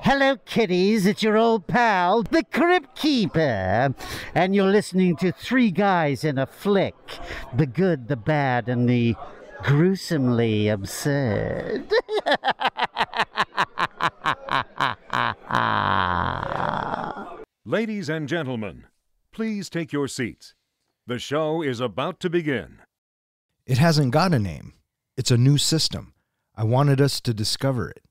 Hello, kiddies. It's your old pal, the Crypt Keeper. And you're listening to Three Guys in a Flick. The good, the bad, and the gruesomely absurd. Ladies and gentlemen, please take your seats. The show is about to begin. It hasn't got a name. It's a new system. I wanted us to discover it.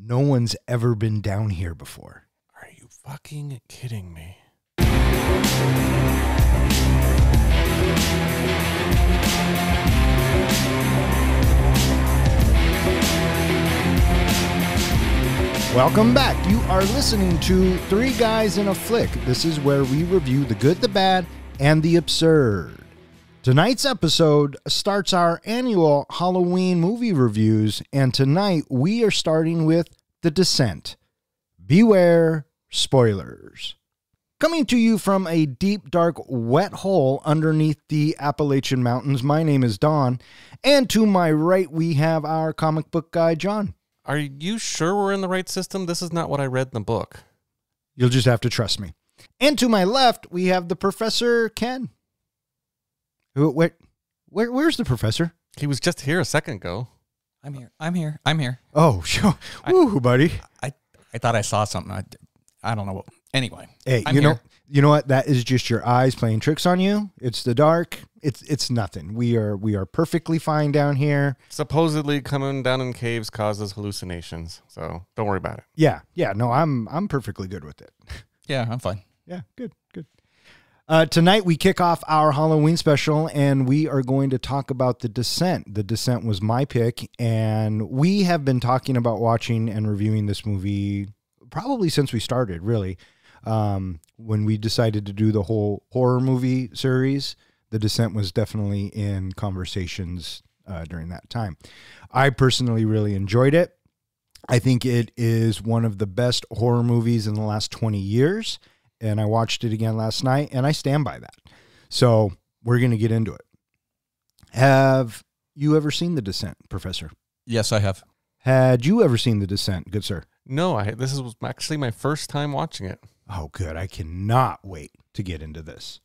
No one's ever been down here before. Are you fucking kidding me? Welcome back. You are listening to Three Guys in a Flick. This is where we review the good, the bad, and the absurd. Tonight's episode starts our annual Halloween movie reviews, and tonight we are starting with The Descent. Beware spoilers. Coming to you from a deep, dark, wet hole underneath the Appalachian Mountains, my name is Don, and to my right we have our comic book guy, John. Are you sure we're in the right system? This is not what I read in the book. You'll just have to trust me. And to my left, we have the Professor Ken. Where's the professor? He was just here a second ago. I'm here. Oh, sure. Woo, buddy. I thought I saw something. I don't know what. Anyway. Hey, you know what? That is just your eyes playing tricks on you. It's the dark. It's nothing. We are perfectly fine down here. Supposedly coming down in caves causes hallucinations, so don't worry about it. Yeah. No, I'm perfectly good with it. Yeah, I'm fine. Yeah, good. Tonight we kick off our Halloween special, and we are going to talk about The Descent. The Descent was my pick, and we have been talking about watching and reviewing this movie probably since we started, really. When we decided to do the whole horror movie series, The Descent was definitely in conversations during that time. I personally really enjoyed it. I think it is one of the best horror movies in the last 20 years. And I watched it again last night, and I stand by that. So we're going to get into it. Have you ever seen The Descent, Professor? Yes, I have. Had you ever seen The Descent, good sir? No, this was actually my first time watching it. Oh, good. I cannot wait to get into this.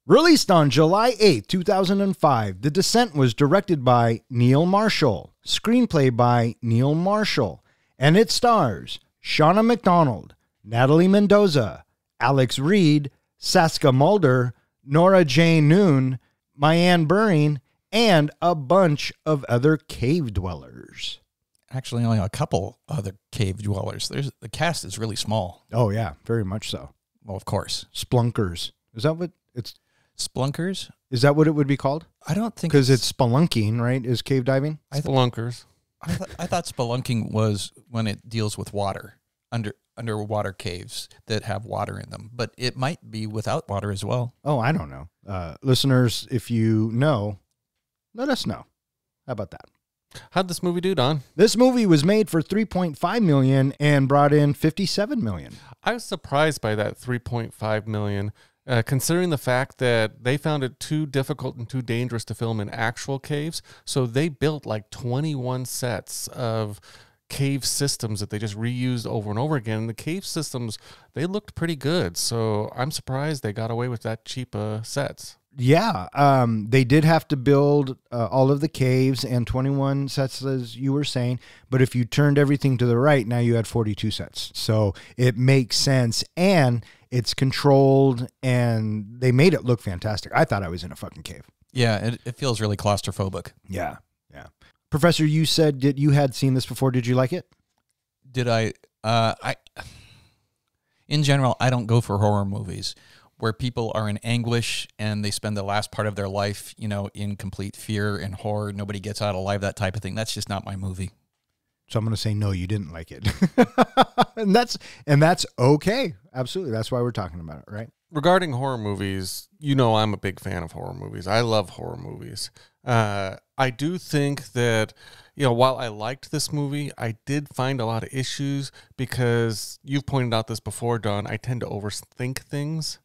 Released on July 8th, 2005, The Descent was directed by Neil Marshall, screenplay by Neil Marshall, and it stars Shauna McDonald, Natalie Mendoza, Alex Reed, Saska Mulder, Nora Jane Noon, Mayanne Buring, and a bunch of other cave dwellers. Actually, only a couple other cave dwellers. The cast is really small. Oh, yeah, very much so. Well, of course. Splunkers. Is that what it's... Splunkers? Is that what it would be called? I don't think... Because it's spelunking, right? Is cave diving? Spelunkers. I thought spelunking was when it deals with water, underwater caves that have water in them, but it might be without water as well. Oh, I don't know. Listeners, if you know, let us know. How about that? How'd this movie do, Don? This movie was made for $3.5 million and brought in $57 million. I was surprised by that $3.5 million, considering the fact that they found it too difficult and too dangerous to film in actual caves, so they built like 21 sets of cave systems that they just reused over and over again. And the cave systems, they looked pretty good. So I'm surprised they got away with that cheap sets. Yeah. They did have to build all of the caves and 21 sets, as you were saying. But if you turned everything to the right, now you had 42 sets. So it makes sense. And it's controlled, and they made it look fantastic. I thought I was in a fucking cave. Yeah, it feels really claustrophobic. Yeah. Professor, you said that you had seen this before. Did you like it? Did I? In general, I don't go for horror movies where people are in anguish and they spend the last part of their life, in complete fear and horror. Nobody gets out alive, that type of thing. That's just not my movie. So I'm going to say, no, you didn't like it. and that's okay. Absolutely. That's why we're talking about it, right? Regarding horror movies, I'm a big fan of horror movies. I love horror movies. I do think that, while I liked this movie, I did find a lot of issues because you've pointed out this before, Don. I tend to overthink things.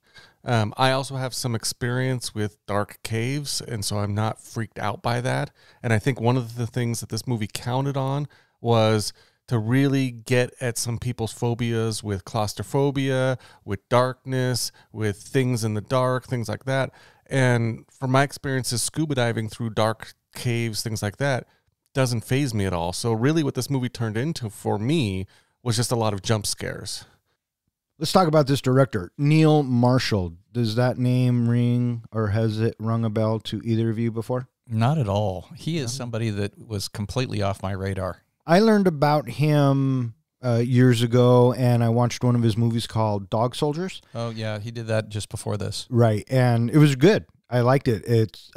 I also have some experience with dark caves, and so I'm not freaked out by that. And I think one of the things that this movie counted on was to really get at some people's phobias with claustrophobia, with darkness, with things in the dark, things like that. And from my experiences scuba diving through dark caves, things like that, doesn't faze me at all. So really what this movie turned into for me was just a lot of jump scares. Let's talk about this director, Neil Marshall. Does that name ring or has it rung a bell to either of you before? Not at all. He is somebody that was completely off my radar. I learned about him years ago, and I watched one of his movies called Dog Soldiers. Oh, yeah. He did that just before this. Right, and it was good. I liked it. It's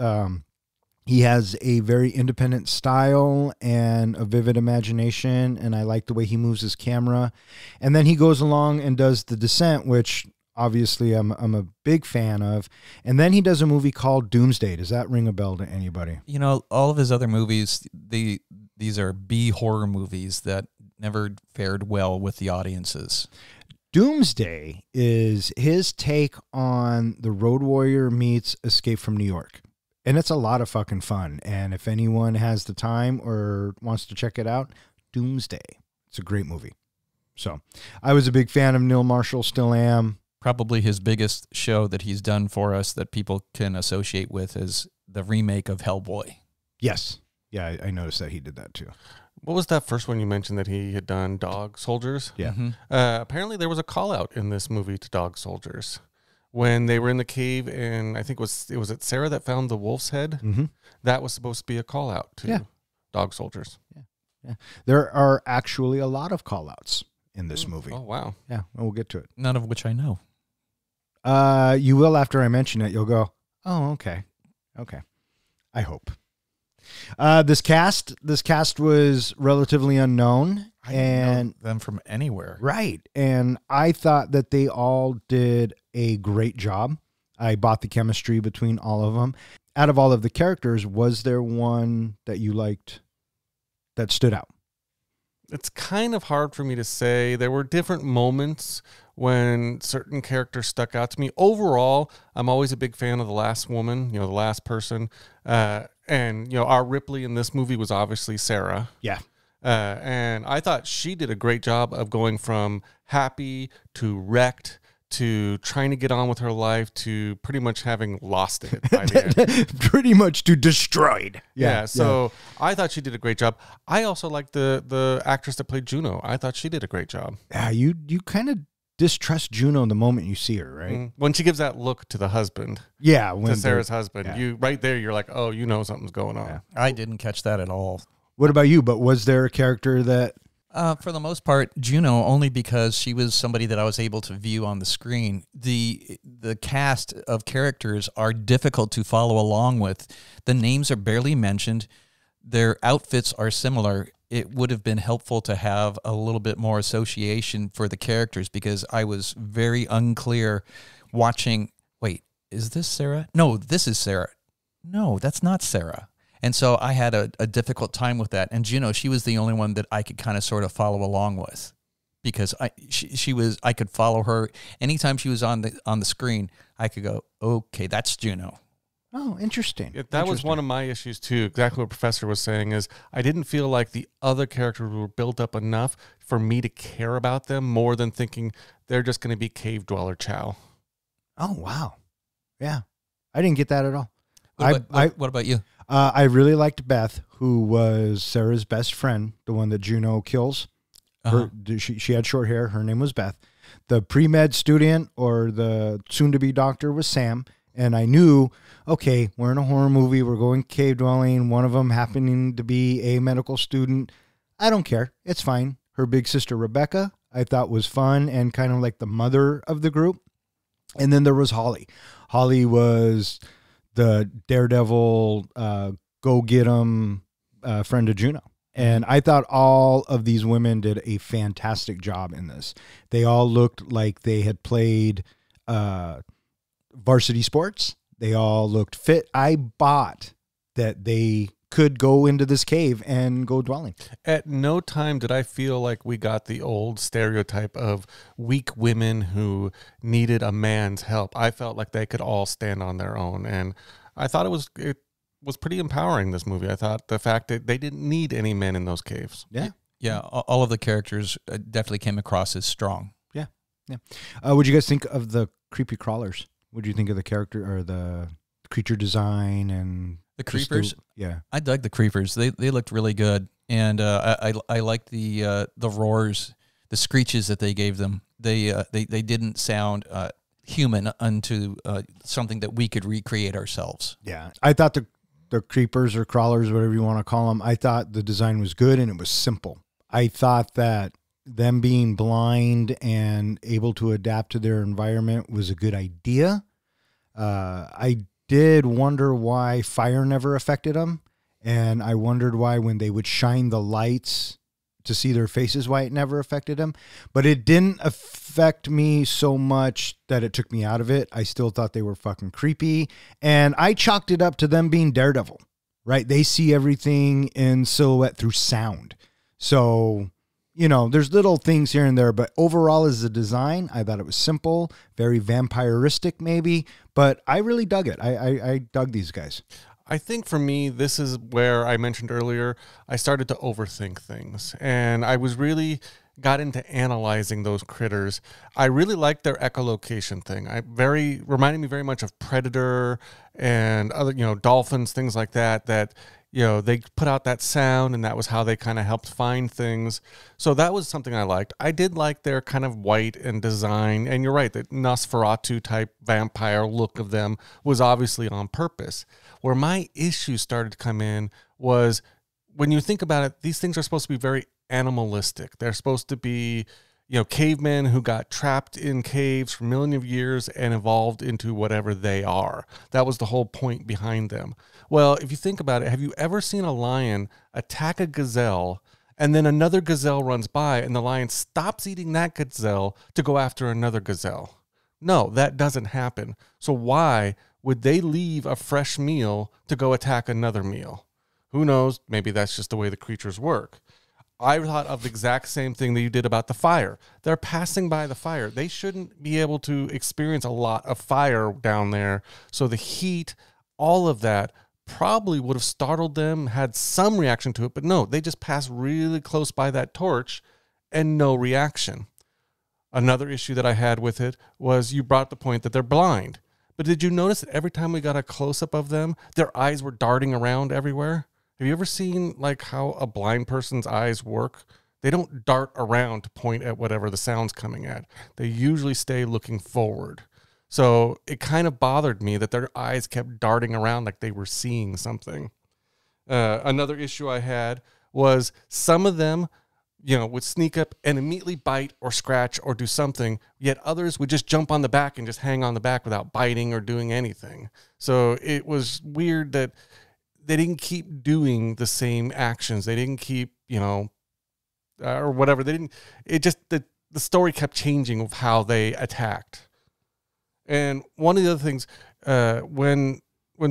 he has a very independent style and a vivid imagination, and I like the way he moves his camera. And then he goes along and does The Descent, which obviously I'm a big fan of. And then he does a movie called Doomsday. Does that ring a bell to anybody? You know, all of his other movies, these are B horror movies that never fared well with the audiences. Doomsday is his take on The Road Warrior meets Escape from New York. And it's a lot of fucking fun. And if anyone has the time or wants to check it out, Doomsday. It's a great movie. So I was a big fan of Neil Marshall, still am. Probably his biggest show that he's done for us that people can associate with is the remake of Hellboy. Yes. Yeah, I noticed that he did that too. What was that first one you mentioned that he had done? Dog Soldiers? Yeah. Mm-hmm. Apparently there was a call out in this movie to Dog Soldiers. When they were in the cave, and I think it was Sarah that found the wolf's head. Mm-hmm. That was supposed to be a call out to Dog Soldiers. Yeah. There are actually a lot of call outs in this movie. Oh, wow. Yeah, and we'll get to it. None of which I know. You will after I mention it. You'll go, oh, okay. Okay. I hope. This cast was relatively unknown. I didn't know them from anywhere. Right. And I thought that they all did a great job. I bought the chemistry between all of them. Out of all of the characters, was there one that you liked that stood out? It's kind of hard for me to say. There were different moments when certain characters stuck out to me. Overall, I'm always a big fan of the last woman, the last person. And, our Ripley in this movie was obviously Sarah. Yeah. And I thought she did a great job of going from happy to wrecked to trying to get on with her life to pretty much having lost it by the end. Pretty much to destroyed. Yeah. So I thought she did a great job. I also liked the actress that played Juno. I thought she did a great job. Yeah, you kind of distrust Juno the moment you see her, right? Mm-hmm. When she gives that look to the husband. Yeah. To Sarah's husband. You right there, you're like, oh, something's going on. Yeah. I didn't catch that at all. What about you? But was there a character that... For the most part, Juno, only because she was somebody that I was able to view on the screen. The cast of characters are difficult to follow along with. The names are barely mentioned. Their outfits are similar. It would have been helpful to have a little bit more association for the characters because I was very unclear watching, wait, is this Sarah? No, this is Sarah. No, that's not Sarah. And so I had a difficult time with that. And Juno, she was the only one that I could kind of sort of follow along with because I could follow her. Anytime she was on the screen, I could go, okay, that's Juno. Oh, interesting. That was one of my issues too. Exactly what Professor was saying is I didn't feel like the other characters were built up enough for me to care about them more than thinking they're just going to be cave dweller chow. Oh, wow. Yeah. I didn't get that at all. What about you? I really liked Beth, who was Sarah's best friend, the one that Juno kills. She had short hair. Her name was Beth. The pre-med student or the soon-to-be doctor was Sam. And I knew, okay, we're in a horror movie. We're going cave dwelling. One of them happening to be a medical student. I don't care. It's fine. Her big sister, Rebecca, I thought was fun and kind of like the mother of the group. And then there was Holly. Holly was the daredevil, go get 'em friend of Juno. And I thought all of these women did a fantastic job in this. They all looked like they had played varsity sports. They all looked fit. I bought that they could go into this cave and go dwelling. At no time did I feel like we got the old stereotype of weak women who needed a man's help. I felt like they could all stand on their own. And I thought it was pretty empowering, this movie. I thought the fact that they didn't need any men in those caves. Yeah. Yeah, all of the characters definitely came across as strong. Yeah. What'd you guys think of the creepy crawlers? What'd you think of the character or the creature design and The creepers? Yeah. I dug the creepers. They looked really good. And I liked the roars, the screeches that they gave them. They didn't sound human unto something that we could recreate ourselves. Yeah. I thought the creepers or crawlers, whatever you want to call them, I thought the design was good and it was simple. I thought that them being blind and able to adapt to their environment was a good idea. I did wonder why fire never affected them. And I wondered why when they would shine the lights to see their faces, why it never affected them. But it didn't affect me so much that it took me out of it. I still thought they were fucking creepy. And I chalked it up to them being Daredevil, right? They see everything in silhouette through sound. So, you know, there's little things here and there, but overall as a design, I thought it was simple, very vampiristic maybe, but I really dug it. I dug these guys. I think for me, this is where I mentioned earlier, I started to overthink things. And I was really got into analyzing those critters. I really liked their echolocation thing. Reminded me very much of Predator and other, dolphins, things like that, they put out that sound and that was how they kind of helped find things. So that was something I liked. I did like their kind of white and design. And you're right, the Nosferatu type vampire look of them was obviously on purpose. Where my issue started to come in was when you think about it, these things are supposed to be very animalistic. They're supposed to be, cavemen who got trapped in caves for millions of years and evolved into whatever they are. That was the whole point behind them. Well, if you think about it, have you ever seen a lion attack a gazelle and then another gazelle runs by and the lion stops eating that gazelle to go after another gazelle? No, that doesn't happen. So why would they leave a fresh meal to go attack another meal? Who knows? Maybe that's just the way the creatures work. I thought of the exact same thing that you did about the fire. They're passing by the fire. They shouldn't be able to experience a lot of fire down there. So the heat, all of that probably would have startled them, had some reaction to it. But no, they just passed really close by that torch and no reaction. Another issue that I had with it was you brought the point that they're blind. But did you notice that every time we got a close-up of them, their eyes were darting around everywhere? Have you ever seen like how a blind person's eyes work? They don't dart around to point at whatever the sound's coming at. They usually stay looking forward. So it kind of bothered me that their eyes kept darting around like they were seeing something. Another issue I had was some of them, would sneak up and immediately bite or scratch or do something, yet others would just jump on the back and just hang on the back without biting or doing anything. So it was weird that they didn't keep doing the same actions. They didn't keep, or whatever. The story kept changing of how they attacked. And one of the other things, when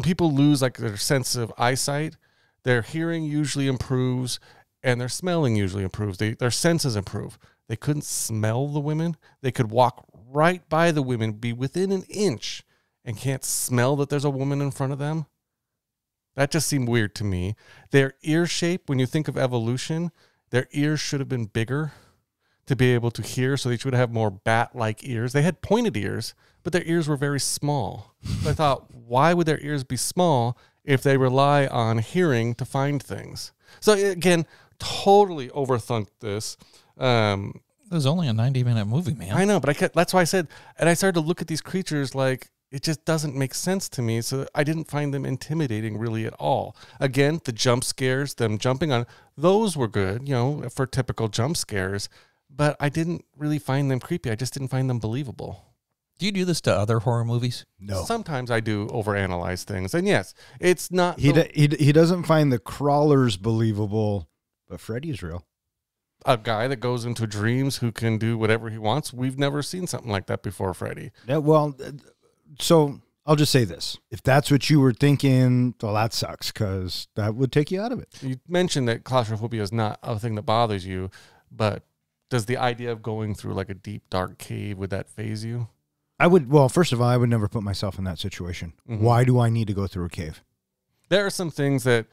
people lose like their sense of eyesight, their hearing usually improves and their smelling usually improves. Their senses improve. They couldn't smell the women. They could walk right by the women, be within an inch, and can't smell that there's a woman in front of them. That just seemed weird to me. Their ear shape, when you think of evolution, their ears should have been bigger to be able to hear, so they should have more bat-like ears. They had pointed ears, but their ears were very small. So I thought, why would their ears be small if they rely on hearing to find things? So again, totally overthunk this. It was only a 90-minute movie, man. I know, but that's why I said, and I started to look at these creatures like, it just doesn't make sense to me, so I didn't find them intimidating really at all. Again, the jump scares, them jumping on, those were good, for typical jump scares, but I didn't really find them creepy. I just didn't find them believable. Do you do this to other horror movies? No. Sometimes I do overanalyze things, and yes, it's not... He doesn't find the crawlers believable, but Freddy's real. A guy that goes into dreams who can do whatever he wants. We've never seen something like that before, Freddy. Yeah, well... So I'll just say this. If that's what you were thinking, well, that sucks because that would take you out of it. You mentioned that claustrophobia is not a thing that bothers you, but does the idea of going through like a deep, dark cave, would that faze you? Well, first of all, I would never put myself in that situation. Mm-hmm. Why do I need to go through a cave? There are some things that,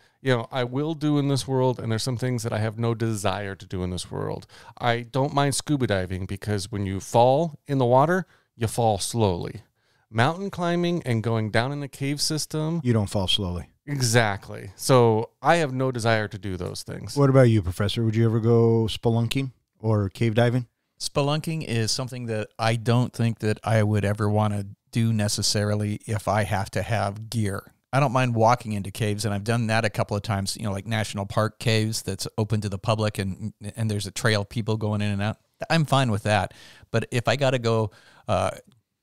I will do in this world, and there's some things that I have no desire to do in this world. I don't mind scuba diving because when you fall in the water, you fall slowly. Mountain climbing and going down in the cave system. You don't fall slowly. Exactly. So I have no desire to do those things. What about you, Professor? Would you ever go spelunking or cave diving? Spelunking is something that I don't think that I would ever want to do necessarily if I have to have gear. I don't mind walking into caves, and I've done that a couple of times, like national park caves that's open to the public and there's a trail of people going in and out. I'm fine with that. But if I got to go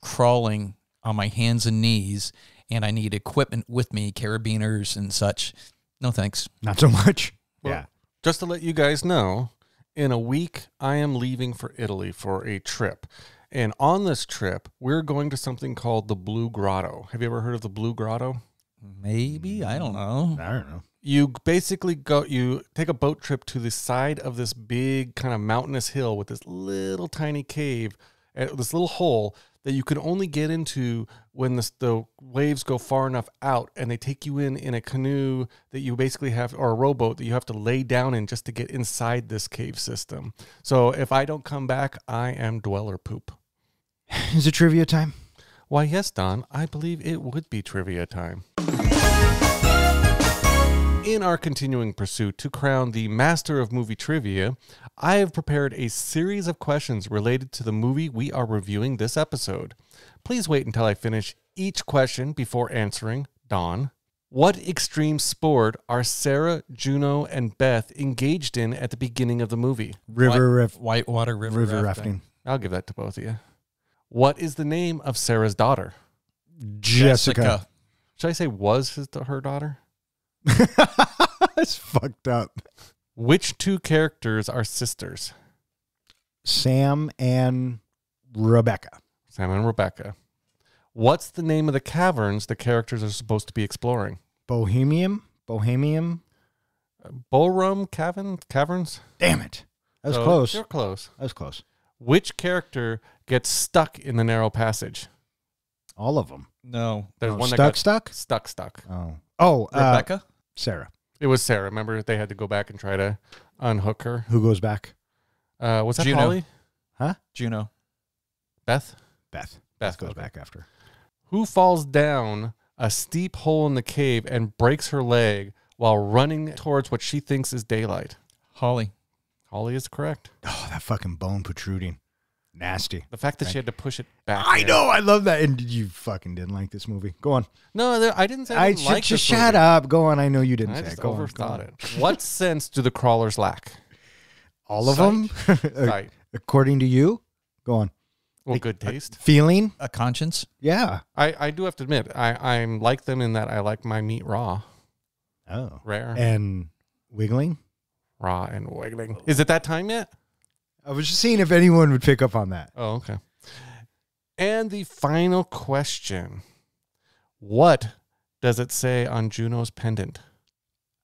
crawling on my hands and knees and I need equipment with me, carabiners and such, no thanks. Not so much. Well, yeah. Just to let you guys know, in a week, I am leaving for Italy for a trip. And on this trip, we're going to something called the Blue Grotto. Have you ever heard of the Blue Grotto? Maybe. I don't know. I don't know. You basically you take a boat trip to the side of this big kind of mountainous hill with this little tiny cave, this little hole that you can only get into when the waves go far enough out, and they take you in a canoe that you basically have, or a rowboat that you have to lay down in just to get inside this cave system. So if I don't come back, I am dweller poop. Is it trivia time? Why, yes, Don, I believe it would be trivia time. In our continuing pursuit to crown the master of movie trivia, I have prepared a series of questions related to the movie we are reviewing this episode. Please wait until I finish each question before answering. Don, what extreme sport are Sarah, Juno, and Beth engaged in at the beginning of the movie? Whitewater river rafting. I'll give that to both of you. What is the name of Sarah's daughter? Jessica. Should I say was her daughter? That's fucked up. Which two characters are sisters? Sam and Rebecca. Sam and Rebecca. What's the name of the caverns the characters are supposed to be exploring? Bohemian? Ballroom caverns? Damn it. That was close. You're close. That was close. Which character gets stuck in the narrow passage? All of them. No. There's one that got stuck. Oh. Rebecca? Sarah. It was Sarah. Remember, they had to go back and try to unhook her. Who goes back? Was that Juno. Holly? Huh? Juno. Beth Beth goes okay. back after. Who falls down a steep hole in the cave and breaks her leg while running towards what she thinks is daylight? Holly. Holly is correct. Oh, that fucking bone protruding. Nasty. The fact that she had to push it back. I know. I love that. And you fucking didn't like this movie. Go on. No, I didn't say I didn't like just this shut movie. up. Go on. I know you didn't I say just it. Go overthought on. it. What sense do the crawlers lack? All of them? Sight. According to you? Go on. Well, good taste. Feeling? A conscience? Yeah. I do have to admit, I'm like them in that I like my meat raw. Oh. Rare. And wiggling? Raw and wiggling. Is it that time yet? I was just seeing if anyone would pick up on that. Oh, okay. And the final question. What does it say on Juno's pendant?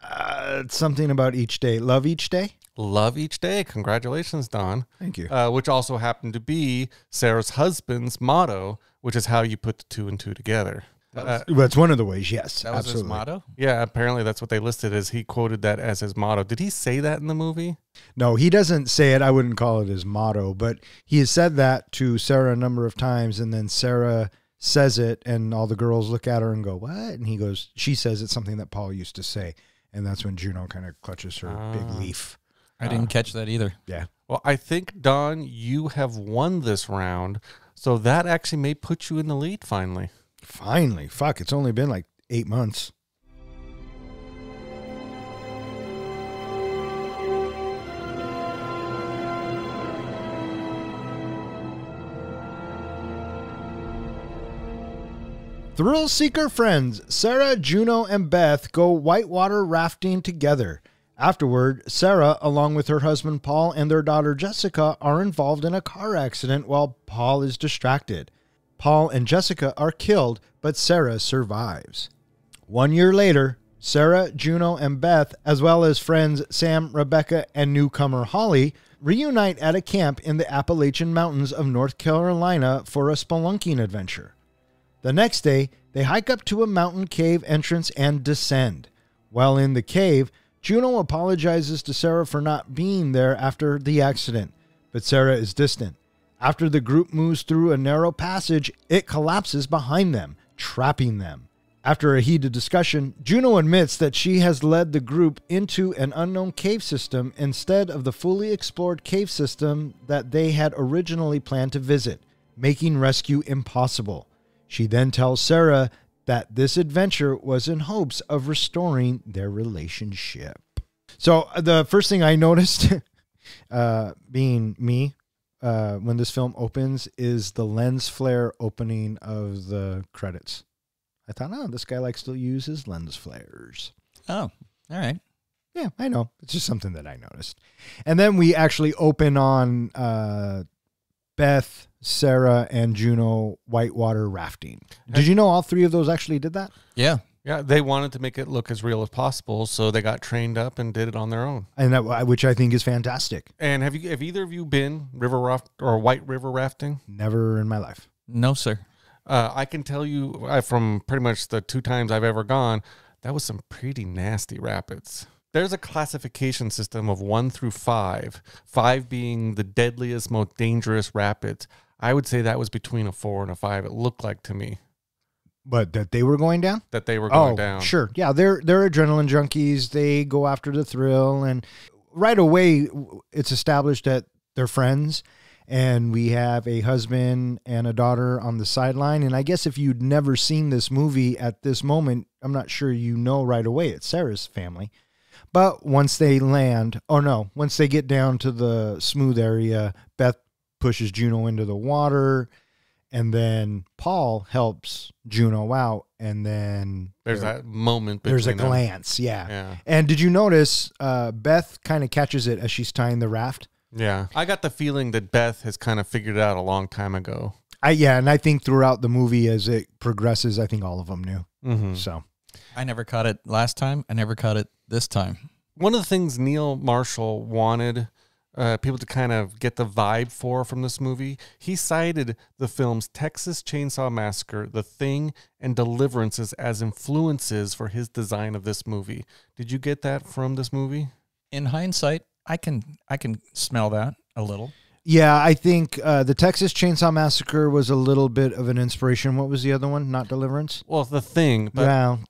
It's something about each day. Love each day? Love each day. Congratulations, Don. Thank you. Which also happened to be Sarah's husband's motto, which is how you put the two and two together. Well, it's one of the ways, yes. That was absolutely. his motto? Yeah, apparently that's what they listed as he quoted that as his motto. Did he say that in the movie? No, he doesn't say it. I wouldn't call it his motto, but he has said that to Sarah a number of times, and then Sarah says it, and all the girls look at her and go, what? And he goes, she says it's something that Paul used to say, and that's when Juno kind of clutches her big leaf. I didn't catch that either. Yeah. Well, I think, Don, you have won this round, so that actually may put you in the lead finally. Finally. Fuck, it's only been like 8 months. Thrill Seeker friends Sarah, Juno, and Beth go whitewater rafting together. Afterward, Sarah, along with her husband Paul and their daughter Jessica, are involved in a car accident while Paul is distracted. Paul and Jessica are killed, but Sarah survives. 1 year later, Sarah, Juno, and Beth, as well as friends Sam, Rebecca, and newcomer Holly, reunite at a camp in the Appalachian Mountains of North Carolina for a spelunking adventure. The next day, they hike up to a mountain cave entrance and descend. While in the cave, Juno apologizes to Sarah for not being there after the accident, but Sarah is distant. After the group moves through a narrow passage, it collapses behind them, trapping them. After a heated discussion, Juno admits that she has led the group into an unknown cave system instead of the fully explored cave system that they had originally planned to visit, making rescue impossible. She then tells Sarah that this adventure was in hopes of restoring their relationship. So the first thing I noticed, being me, when this film opens, is the lens flare opening of the credits. I thought, oh, this guy likes to use his lens flares. Oh, all right. Yeah, I know. It's just something that I noticed. And then we actually open on Beth, Sarah, and Juno whitewater rafting. Did you know all three of those actually did that? Yeah. Yeah, they wanted to make it look as real as possible, so they got trained up and did it on their own. And that, which I think is fantastic. And have either of you been river raft or white river rafting? Never in my life. No, sir. I can tell you from pretty much the 2 times I've ever gone, that was some pretty nasty rapids. There's a classification system of 1 through 5, 5 being the deadliest, most dangerous rapids. I would say that was between a 4 and a 5, it looked like to me. But that they were going down? That they were going down. Sure. Yeah, they're adrenaline junkies. They go after the thrill. And right away, it's established that they're friends. And we have a husband and a daughter on the sideline. And I guess if you'd never seen this movie at this moment, I'm not sure you know right away it's Sarah's family. But once they land, once they get down to the smooth area, Beth pushes Juno into the water. And then Paul helps Juno out, and then there's that moment. There's a glance, yeah. And did you notice Beth kind of catches it as she's tying the raft? Yeah, I got the feeling that Beth has kind of figured it out a long time ago. And I think throughout the movie as it progresses, I think all of them knew. Mm-hmm. So I never caught it last time. I never caught it this time. One of the things Neil Marshall wanted people to kind of get the vibe from this movie, he cited the films Texas Chainsaw Massacre, The Thing, and Deliverances as influences for his design of this movie. Did you get that from this movie? In hindsight, I can smell that a little. Yeah, I think the Texas Chainsaw Massacre was a little bit of an inspiration. What was the other one? Not Deliverance? Well, The Thing. But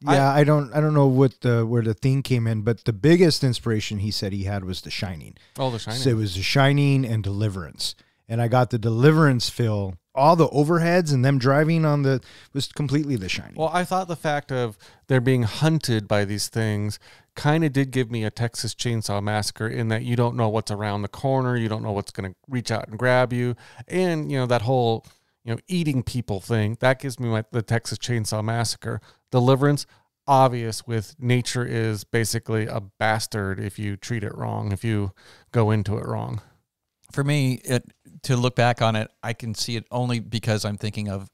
I don't know where the Thing came in, but the biggest inspiration he said he had was The Shining. Oh, The Shining. So it was The Shining and Deliverance. And I got the Deliverance feel. All the overheads and them driving on was completely The Shining. Well, I thought the fact of they're being hunted by these things kind of did give me a Texas Chainsaw Massacre in that you don't know what's around the corner. You don't know what's going to reach out and grab you. And, that whole, eating people thing, that gives me the Texas Chainsaw Massacre. Deliverance, obvious with nature is basically a bastard if you treat it wrong, if you go into it wrong. For me, to look back on it, I can see it only because I'm thinking of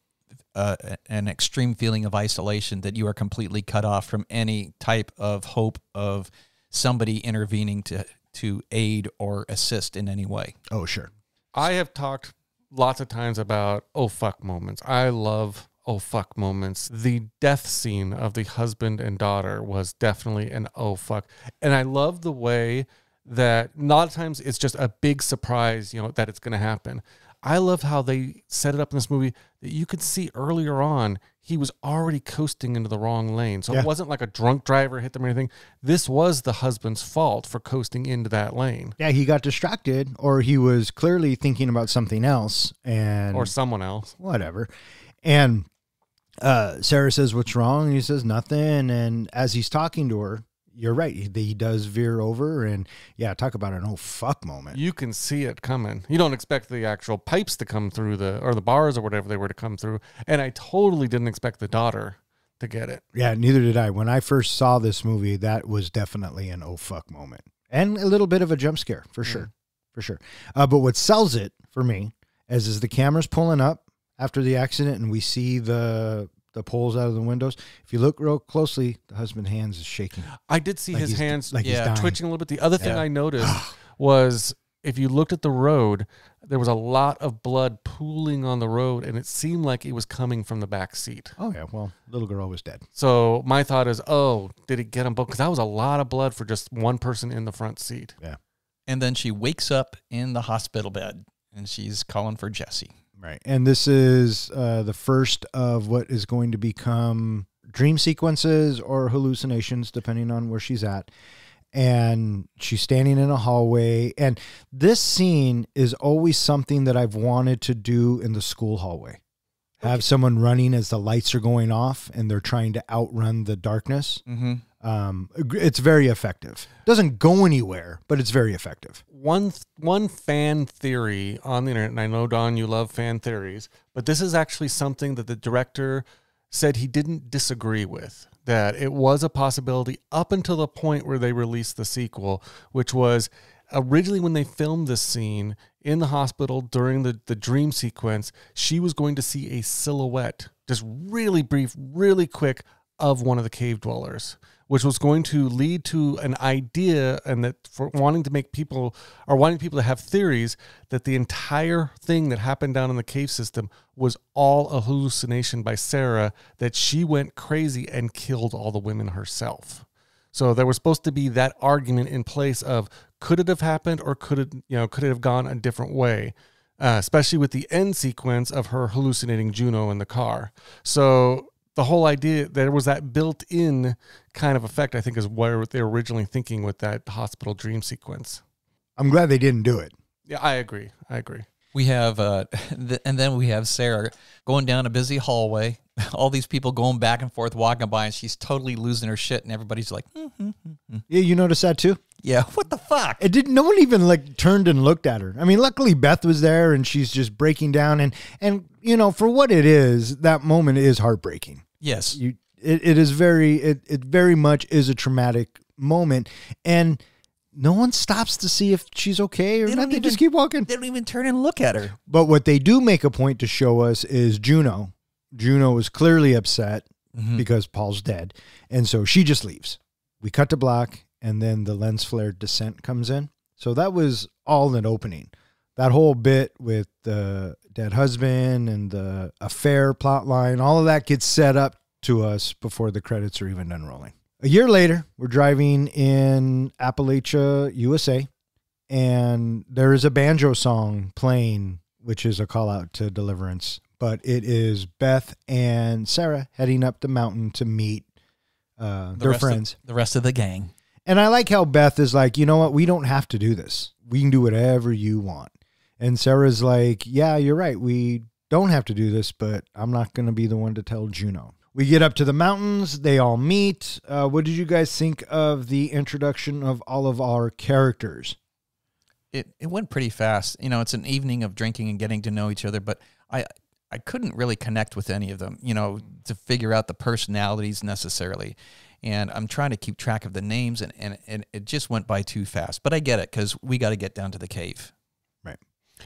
an extreme feeling of isolation, that you are completely cut off from any type of hope of somebody intervening to aid or assist in any way. Oh, sure. I have talked lots of times about oh fuck moments. I love oh fuck moments. The death scene of the husband and daughter was definitely an oh fuck. And I love the way that a lot of times it's just a big surprise, that it's going to happen. I love how they set it up in this movie that you could see earlier on he was already coasting into the wrong lane. So it wasn't like a drunk driver hit them or anything. This was the husband's fault for coasting into that lane. Yeah, he got distracted, or he was clearly thinking about something else. Or someone else. Whatever. And Sarah says, "What's wrong?" And he says, "Nothing." And as he's talking to her, you're right. He does veer over, and talk about an oh fuck moment. You can see it coming. You don't expect the actual pipes to come through or the bars or whatever they were to come through. And I totally didn't expect the daughter to get it. Yeah, neither did I. When I first saw this movie, that was definitely an oh fuck moment, and a little bit of a jump scare for sure, for sure. But what sells it for me is the camera's pulling up after the accident, and we see the poles out of the windows. If you look real closely, the husband's hands is shaking. I did see his hands he's dying. twitching a little bit. The other thing I noticed was if you looked at the road, there was a lot of blood pooling on the road, and it seemed like it was coming from the back seat. Oh, yeah. Well, little girl was dead. So my thought is, oh, did it get them both? Because that was a lot of blood for just one person in the front seat. Yeah. And then she wakes up in the hospital bed, and she's calling for Jesse. Right. And this is the first of what is going to become dream sequences or hallucinations, depending on where she's at. And she's standing in a hallway. And this scene is always something that I've wanted to do in the school hallway. Have someone running as the lights are going off and they're trying to outrun the darkness. It's very effective. Doesn't go anywhere, but it's very effective. One fan theory on the internet, and I know, Don, you love fan theories, but this is actually something that the director said he didn't disagree with, that it was a possibility up until the point where they released the sequel, which was originally when they filmed this scene in the hospital during the dream sequence, she was going to see a silhouette, just really brief, really quick, of one of the cave dwellers, which was going to lead to an idea, and that for wanting people to have theories that the entire thing that happened down in the cave system was all a hallucination by Sarah, that she went crazy and killed all the women herself. So there was supposed to be that argument in place of, could it have happened, or could it have gone a different way? Especially with the end sequence of her hallucinating Juno in the car. So the whole idea, there was that built-in kind of effect, I think, is what they were originally thinking with that hospital dream sequence. I'm glad they didn't do it. Yeah, I agree. We have, and then we have Sarah going down a busy hallway. All these people going back and forth, walking by, and she's totally losing her shit, and everybody's like, Yeah, you noticed that too? yeah, what the fuck? It didn't. No one even like turned and looked at her. I mean, luckily Beth was there, and she's just breaking down, and you know, for what it is, that moment is heartbreaking. Yes. It is it very much is a traumatic moment, and no one stops to see if she's okay or not. They just keep walking. They don't even turn and look at her. But what they do make a point to show us is Juno. Juno is clearly upset because Paul's dead, and so she just leaves. We cut to black, and then the lens flare descent comes in. So that was all an opening. That whole bit with the dead husband and the affair plot line, all of that gets set up to us before the credits are even done rolling. A year later, we're driving in Appalachia, USA, and there is a banjo song playing, which is a call out to Deliverance. But it is Beth and Sarah heading up the mountain to meet their friends. The rest of the gang. And I like how Beth is like, you know what? We don't have to do this. We can do whatever you want. And Sarah's like, yeah, you're right. We don't have to do this, but I'm not going to be the one to tell Juno. We get up to the mountains. They all meet. What did you guys think of the introduction of all of our characters? It went pretty fast. You know, it's an evening of drinking and getting to know each other, but I couldn't really connect with any of them, you know, to figure out the personalities necessarily. And I'm trying to keep track of the names, and it just went by too fast. But I get it, because we got to get down to the cave. Right.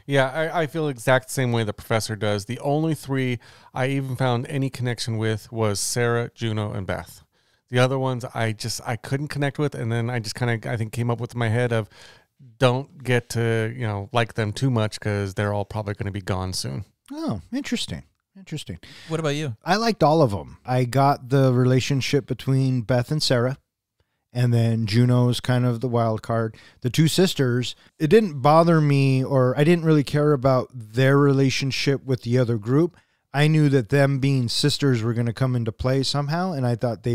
Yeah, I feel the exact same way the professor does. The only three I even found any connection with was Sarah, Juno, and Beth. The other ones I couldn't connect with, and then I just kind of, I think, came up with my head of, don't get to, you know, like them too much, because they're all probably going to be gone soon. Oh, interesting. What about you? I liked all of them. I got the relationship between Beth and Sarah, and then Juno's kind of the wild card. The two sisters, it didn't bother me, or I didn't really care about their relationship with the other group. I knew that them being sisters were going to come into play somehow, and I thought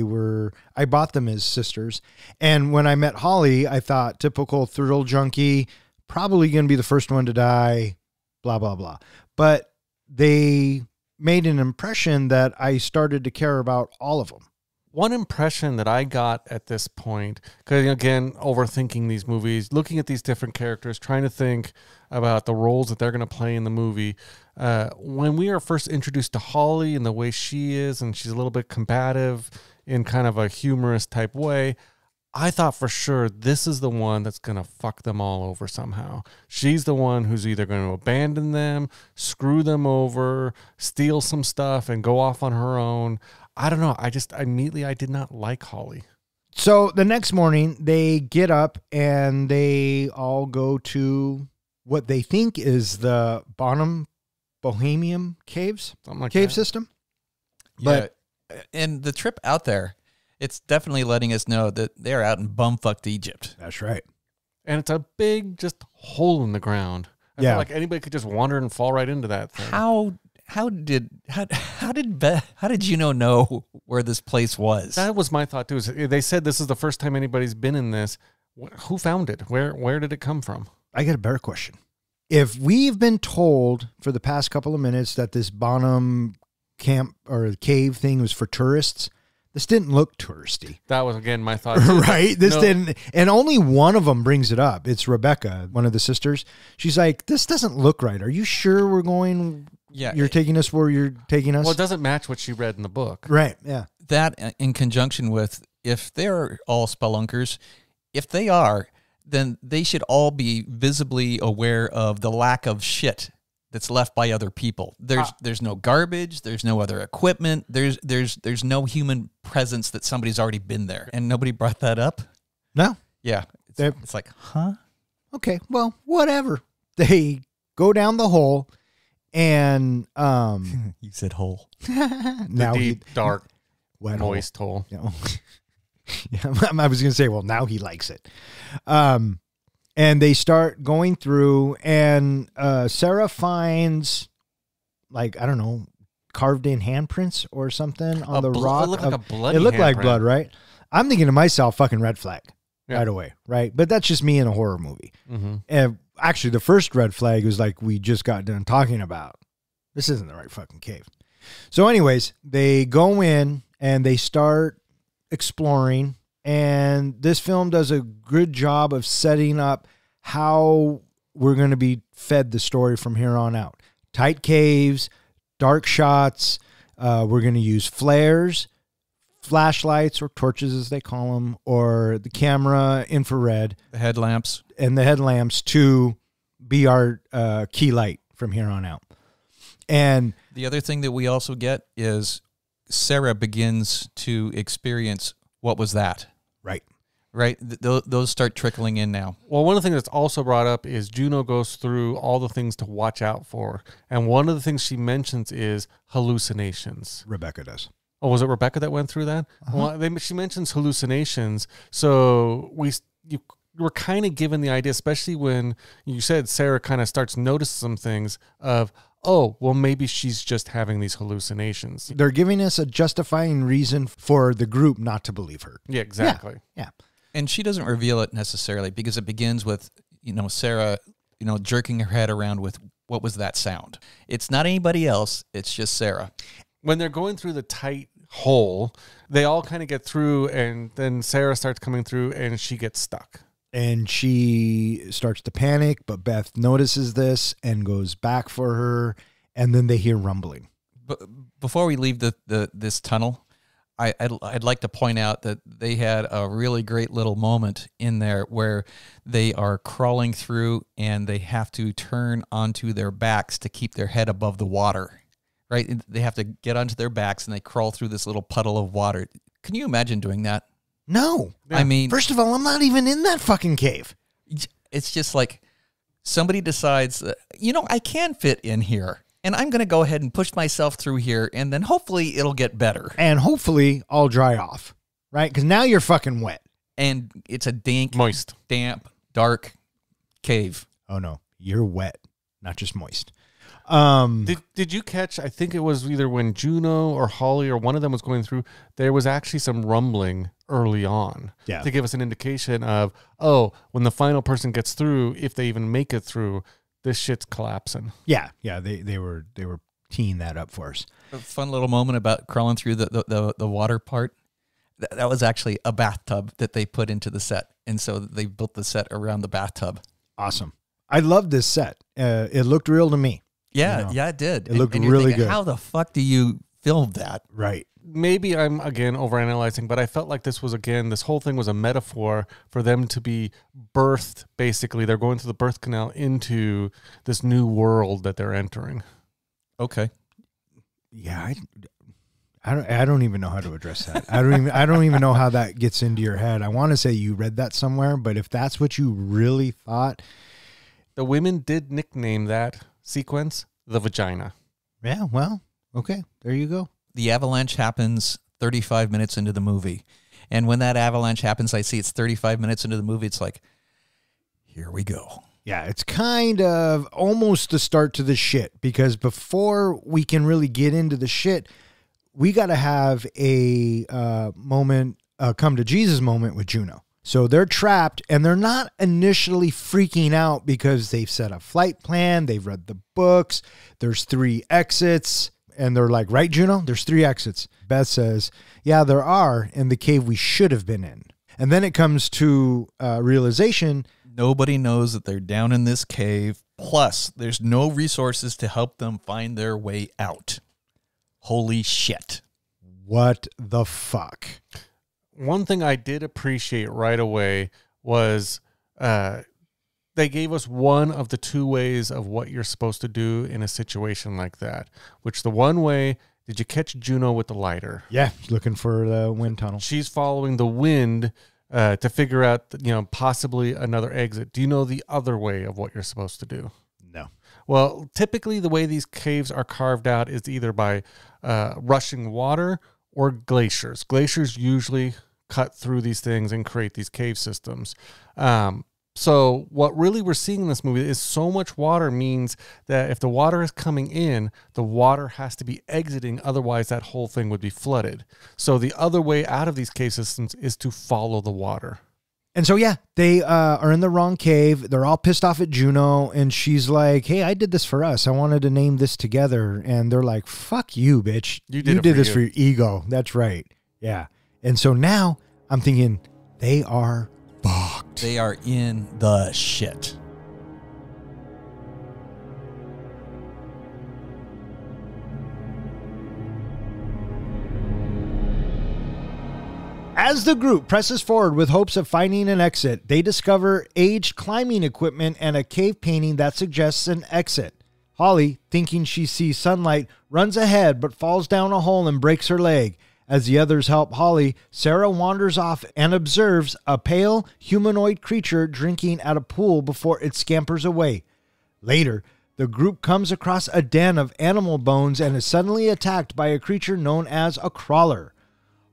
I bought them as sisters. And when I met Holly, I thought, typical thrill junkie, probably going to be the first one to die, blah, blah, blah. But they made an impression that I started to care about all of them. One impression that I got at this point, because again, overthinking these movies, looking at these different characters, trying to think about the roles that they're going to play in the movie. When we are first introduced to Holly and the way she is, and she's a little bit combative in kind of a humorous type way, I thought for sure this is the one that's going to fuck them all over somehow. She's the one who's either going to abandon them, screw them over, steal some stuff, and go off on her own. I don't know. I did not like Holly. So the next morning, they get up and they all go to what they think is the Bonham Bohemian Caves Something like cave that. system. But Yeah, and the trip out there, it's definitely letting us know that they're out in bumfucked Egypt. that's right. And it's a big just hole in the ground. I Yeah. feel like anybody could just wander and fall right into that thing. How did Juno know where this place was? That was my thought too. Is they said this is the first time anybody's been in this. Who found it? Where did it come from? I got a better question. If we've been told for the past couple of minutes that this Bonham camp or cave thing was for tourists, this didn't look touristy. That was again my thought too. Right? This No. didn't, and only one of them brings it up. It's Rebecca, one of the sisters. She's like, this doesn't look right. Are you sure we're going? Yeah, You're taking us where you're taking us? Well, it doesn't match what she read in the book. Right. Yeah. that in conjunction with, if they're all spelunkers, if they are, then they should all be visibly aware of the lack of shit that's left by other people. There's no garbage, there's no other equipment, there's no human presence that somebody's already been there, and nobody brought that up. No. Yeah, it's like, huh? Okay. Well, whatever. They go down the hole, and You said hole. now Deep, dark, wet hole. moist hole. You know, yeah, I was going to say, well, now he likes it. And they start going through, and Sarah finds, like, I don't know, carved in handprints or something on the rock. It looked like a bloody It looked like handprint. blood, right? I'm thinking to myself, fucking red flag Yeah. right away, right? But that's just me in a horror movie. Mm-hmm. And actually, the first red flag was like we just got done talking about. This isn't the right fucking cave. So anyways, they go in and they start exploring, and this film does a good job of setting up how we're going to be fed the story from here on out. Tight caves, dark shots. We're going to use flares, flashlights, or torches as they call them, or the camera infrared The headlamps. and the headlamps to be our key light from here on out. And The other thing that we also get is Sarah begins to experience what was that, right. right? Those start trickling in now. Well, one of the things that's also brought up is Juno goes through all the things to watch out for. And one of the things she mentions is hallucinations. Rebecca does. Oh, was it Rebecca that went through that? Well, she mentions hallucinations. So we're kind of given the idea, especially when you said Sarah kind of starts noticing some things of, oh, well, maybe she's just having these hallucinations. They're giving us a justifying reason for the group not to believe her. Yeah, exactly. Yeah. And she doesn't reveal it necessarily because it begins with, Sarah, jerking her head around with, what was that sound? It's not anybody else. It's just Sarah. When they're going through the tight hole, they all kind of get through, and then Sarah starts coming through and she gets stuck. And she starts to panic, but Beth notices this and goes back for her. And then they hear rumbling. But before we leave this tunnel, I'd like to point out that they had a really great little moment in there where they are crawling through and they have to turn onto their backs to keep their head above the water, right? They have to get onto their backs and they crawl through this little puddle of water. Can you imagine doing that? No. I mean, First of all, I'm not even in that fucking cave. it's just like somebody decides, I can fit in here. And I'm going to go ahead and push myself through here, and then hopefully it'll get better. And hopefully I'll dry off, right? Because now you're fucking wet. And it's a dank, Moist. damp, dark cave. Oh, no. You're wet, not just moist. Did you catch, I think it was either when Juno or Holly or one of them was going through, there was actually some rumbling early on to give us an indication of, when the final person gets through, if they even make it through, this shit's collapsing. Yeah. They were teeing that up for us. A fun little moment about crawling through the water part. That was actually a bathtub that they put into the set. And so they built the set around the bathtub. Awesome. I love this set. It looked real to me. Yeah, it did. It looked you're really thinking, good. How the fuck do you film that? Right. Maybe I'm, again, overanalyzing, but I felt like this whole thing was a metaphor for them to be birthed, basically. They're going through the birth canal into this new world that they're entering. Okay. Yeah, I don't even know how to address that. I don't even know how that gets into your head. I want to say you read that somewhere, but if that's what you really thought, the women did nickname that sequence the vagina. Yeah, well, okay, there you go. The avalanche happens 35 minutes into the movie. And when that avalanche happens, I see it's 35 minutes into the movie. It's like, here we go. Yeah, it's kind of almost the start to the shit, because before we can really get into the shit, we got to have a moment, come to Jesus moment with Juno. So they're trapped, and they're not initially freaking out because they've set a flight plan, they've read the books, there's 3 exits, and they're like, right, Juno? There's 3 exits. Beth says, yeah, there are in the cave we should have been in. And then it comes to realization. Nobody knows that they're down in this cave. Plus, there's no resources to help them find their way out. Holy shit. What the fuck? One thing I did appreciate right away was they gave us one of the 2 ways of what you're supposed to do in a situation like that. Which the one way, did you catch Juno with the lighter? Yeah, looking for the wind tunnel. She's following the wind to figure out, possibly another exit. Do you know the other way of what you're supposed to do? No. Well, typically the way these caves are carved out is either by rushing water or glaciers. Glaciers usually cut through these things and create these cave systems. So what really we're seeing in this movie is so much water means that if the water is coming in, the water has to be exiting. Otherwise, that whole thing would be flooded. So the other way out of these cave systems is to follow the water. And so, yeah, they are in the wrong cave. They're all pissed off at Juno. And she's like, hey, I did this for us. I wanted to name this together. And they're like, fuck you, bitch. You did this for your ego. That's right. Yeah. And so now I'm thinking they are fucked. They are in the shit. As the group presses forward with hopes of finding an exit, they discover aged climbing equipment and a cave painting that suggests an exit. Holly, thinking she sees sunlight, runs ahead but falls down a hole and breaks her leg. As the others help Holly, Sarah wanders off and observes a pale, humanoid creature drinking at a pool before it scampers away. Later, the group comes across a den of animal bones and is suddenly attacked by a creature known as a crawler.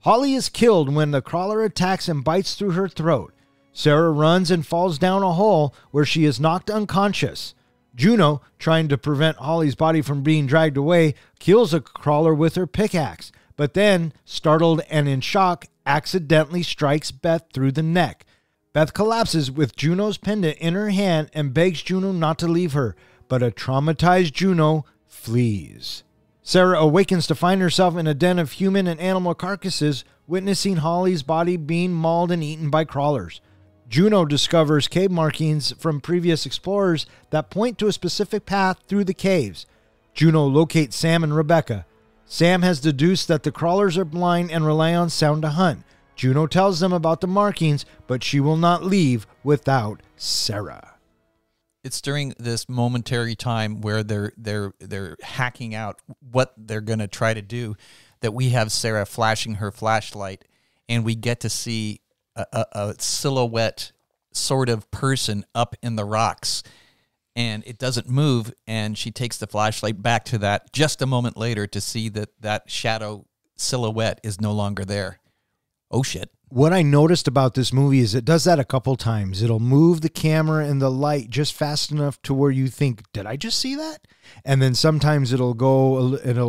Holly is killed when the crawler attacks and bites through her throat. Sarah runs and falls down a hole where she is knocked unconscious. Juno, trying to prevent Holly's body from being dragged away, kills a crawler with her pickaxe, but then, startled and in shock, accidentally strikes Beth through the neck. Beth collapses with Juno's pendant in her hand and begs Juno not to leave her, but a traumatized Juno flees. Sarah awakens to find herself in a den of human and animal carcasses, witnessing Holly's body being mauled and eaten by crawlers. Juno discovers cave markings from previous explorers that point to a specific path through the caves. Juno locates Sam and Rebecca. Sam has deduced that the crawlers are blind and rely on sound to hunt. Juno tells them about the markings, but she will not leave without Sarah. It's during this momentary time where they're hacking out what they're going to try to do that we have Sarah flashing her flashlight, and we get to see a silhouette sort of person up in the rocks, and it doesn't move, and she takes the flashlight back to that just a moment later to see that shadow silhouette is no longer there. Oh, shit. What I noticed about this movie is it does that a couple times. It'll move the camera and the light just fast enough to where you think, did I just see that? And then sometimes it'll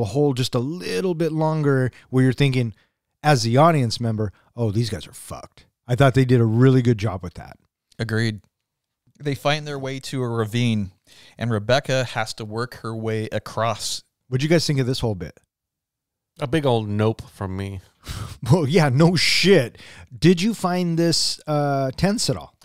hold just a little bit longer where you're thinking, as the audience member, oh, these guys are fucked. I thought they did a really good job with that. Agreed. They find their way to a ravine, and Rebecca has to work her way across. What'd you guys think of this whole bit? A big old nope from me. Well, yeah, no shit. Did you find this tense at all?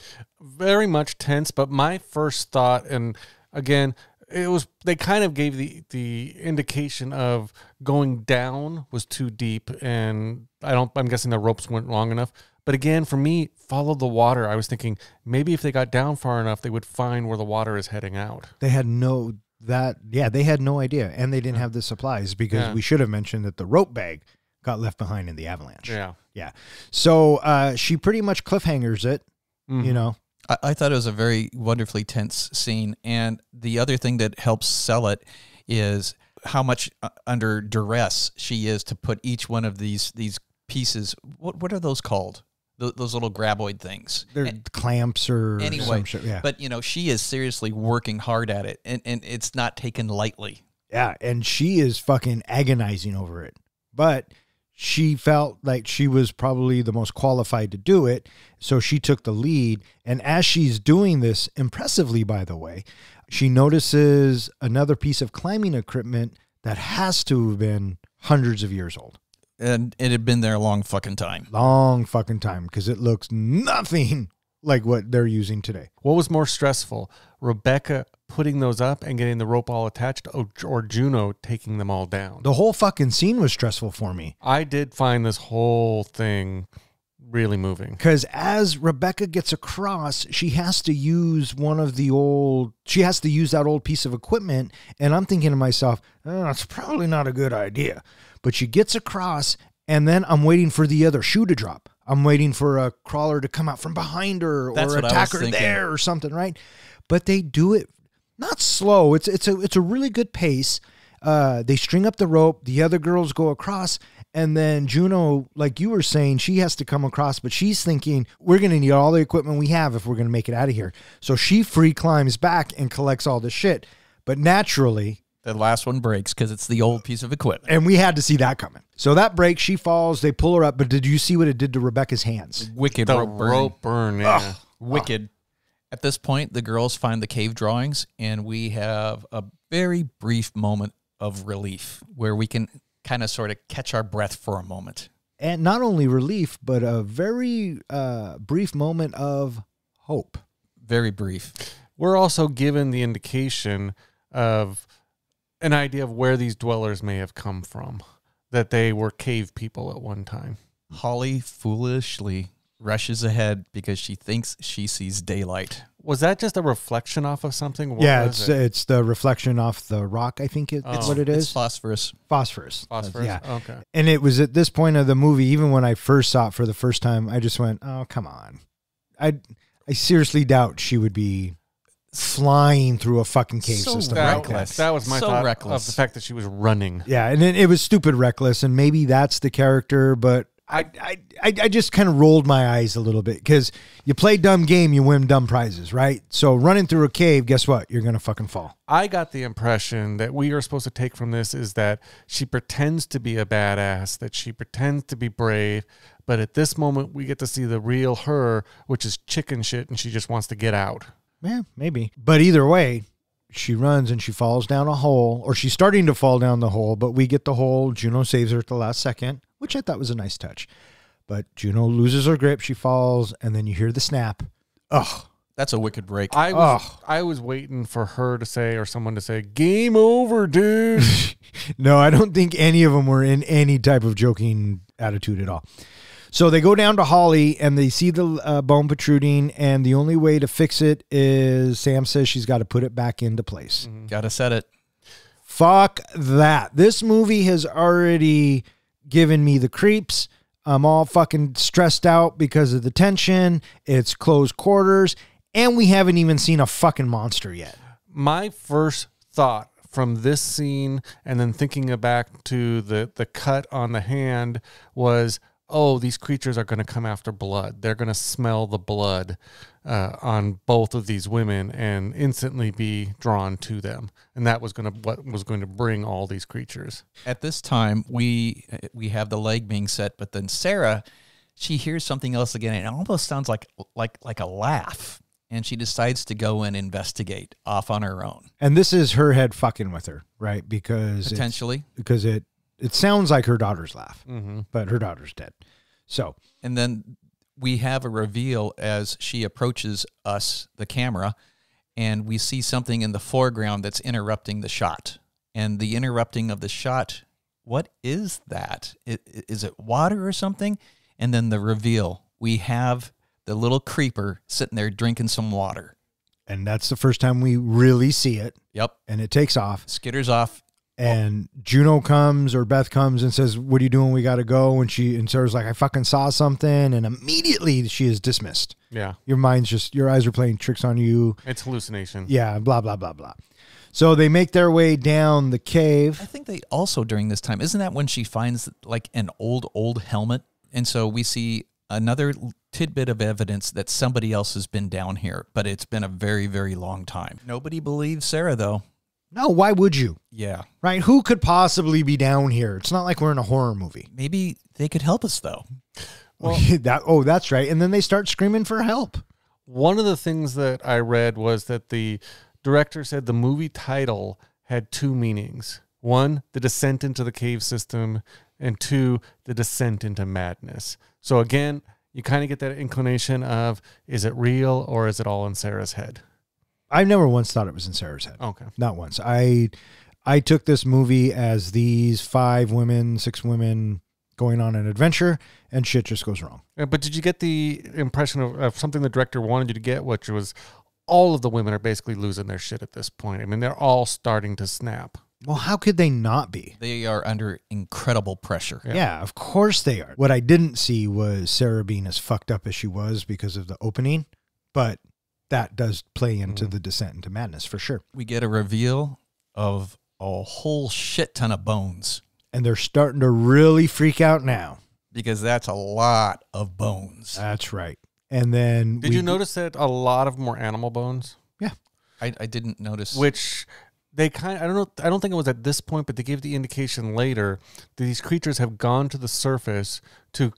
Very much tense, but my first thought, and again, they kind of gave the indication of going down was too deep, and I'm guessing the ropes weren't long enough. But again, for me, follow the water. I was thinking maybe if they got down far enough, they would find where the water is heading out. They had no idea, and they didn't have the supplies because we should have mentioned that the rope bag got left behind in the avalanche. Yeah. So she pretty much cliffhangers it, you know. I thought it was a very wonderfully tense scene. And the other thing that helps sell it is how much under duress she is to put each one of these pieces. What are those called? Those little graboid things. They're clamps or anyway, some shit. Yeah. But, she is seriously working hard at it, and it's not taken lightly. Yeah, and she is fucking agonizing over it. But she felt like she was probably the most qualified to do it, so she took the lead. And as she's doing this, impressively, by the way, she notices another piece of climbing equipment that has to have been hundreds of years old. And it had been there a long fucking time. Long fucking time, because it looks nothing like what they're using today. What was more stressful, Rebecca putting those up and getting the rope all attached, or Juno taking them all down? The whole fucking scene was stressful for me. I did find this whole thing really moving. Because as Rebecca gets across, she has to use that old piece of equipment. And I'm thinking to myself, it's probably not a good idea. But she gets across, and then I'm waiting for the other shoe to drop. I'm waiting for a crawler to come out from behind her or attack her there or something, right? But they do it not slow. It's a really good pace. They string up the rope. The other girls go across. And then Juno, like you were saying, she has to come across, but she's thinking, we're going to need all the equipment we have if we're going to make it out of here. So she free climbs back and collects all the shit. But naturally, the last one breaks because it's the old piece of equipment. And we had to see that coming. So that breaks, she falls, they pull her up. But did you see what it did to Rebecca's hands? Wicked The rope burn, yeah. Wicked. At this point, the girls find the cave drawings, and we have a very brief moment of relief where we can kind of sort of catch our breath for a moment. And not only relief, but a very brief moment of hope. Very brief. We're also given the indication of an idea of where these dwellers may have come from, that they were cave people at one time. Holly foolishly rushes ahead because she thinks she sees daylight. Was that just a reflection off of something? What yeah, was it's the reflection off the rock, I think it's what it is. It's phosphorus. Phosphorus. Yeah. Okay. And it was at this point of the movie, even when I first saw it for the first time, I just went, oh, come on. I seriously doubt she would be flying through a fucking cave system. That was my thought reckless. of the fact that she was running. Yeah, and then it was stupid reckless, and maybe that's the character, but I just kind of rolled my eyes a little bit because you play dumb game, you win dumb prizes, right? So running through a cave, guess what? You're going to fucking fall. I got the impression that we are supposed to take from this is that she pretends to be a badass, that she pretends to be brave, but at this moment we get to see the real her, which is chicken shit, and she just wants to get out. Yeah, maybe. But either way, she runs and she falls down a hole, or she's starting to fall down the hole, but we get the hole. Juno saves her at the last second, which I thought was a nice touch. But Juno loses her grip, she falls, and then you hear the snap. Ugh. That's a wicked break. I was waiting for her to say, or someone to say, game over, dude. No, I don't think any of them were in any type of joking attitude at all. So they go down to Holly and they see the bone protruding, and the only way to fix it is Sam says she's got to put it back into place. Mm-hmm. Got to set it. Fuck that. This movie has already given me the creeps. I'm all fucking stressed out because of the tension. It's close quarters, and we haven't even seen a fucking monster yet. My first thought from this scene, and then thinking back to the cut on the hand, was, oh, these creatures are going to come after blood. They're going to smell the blood on both of these women and instantly be drawn to them. And that was what was going to bring all these creatures. At this time, we have the leg being set, but then Sarah, she hears something else again, and it almost sounds like a laugh. And she decides to go and investigate off on her own. And this is her head fucking with her, right? Because potentially, because it sounds like her daughter's laugh, mm-hmm. but her daughter's dead. So, and then we have a reveal as she approaches us, the camera, and we see something in the foreground that's interrupting the shot. And the interrupting of the shot, what is that? Is it water or something? And then the reveal, we have the little creeper sitting there drinking some water. And that's the first time we really see it. Yep. And it takes off. Skitters off And Juno comes, or Beth comes and says, "What are you doing? We got to go." And Sarah's like, "I fucking saw something." And immediately she is dismissed. Yeah. Your eyes are playing tricks on you. It's hallucination. Yeah, blah, blah, blah, blah. So they make their way down the cave. I think they also, during this time, isn't that when she finds like an old helmet? And so we see another tidbit of evidence that somebody else has been down here, but it's been a very, very long time. Nobody believes Sarah, though. No, why would you? Yeah. Right? Who could possibly be down here? It's not like we're in a horror movie. Maybe they could help us, though. Well, that's right. And then they start screaming for help. One of the things that I read was that the director said the movie title had two meanings. One, the descent into the cave system, and two, the descent into madness. So again, you kind of get that inclination of, is it real or is it all in Sarah's head? I've never once thought it was in Sarah's head. Okay. Not once. I took this movie as these 6 women going on an adventure, and shit just goes wrong. But did you get the impression of something the director wanted you to get, which was all of the women are basically losing their shit at this point? I mean, they're all starting to snap. Well, how could they not be? They are under incredible pressure. Yeah, of course they are. What I didn't see was Sarah being as fucked up as she was because of the opening, but that does play into the descent into madness for sure. We get a reveal of a whole shit ton of bones. And they're starting to really freak out now. Because that's a lot of bones. That's right. And then Did you notice that a lot of them were animal bones? Yeah. I didn't notice. Which they I don't think it was at this point, but they gave the indication later that these creatures have gone to the surface to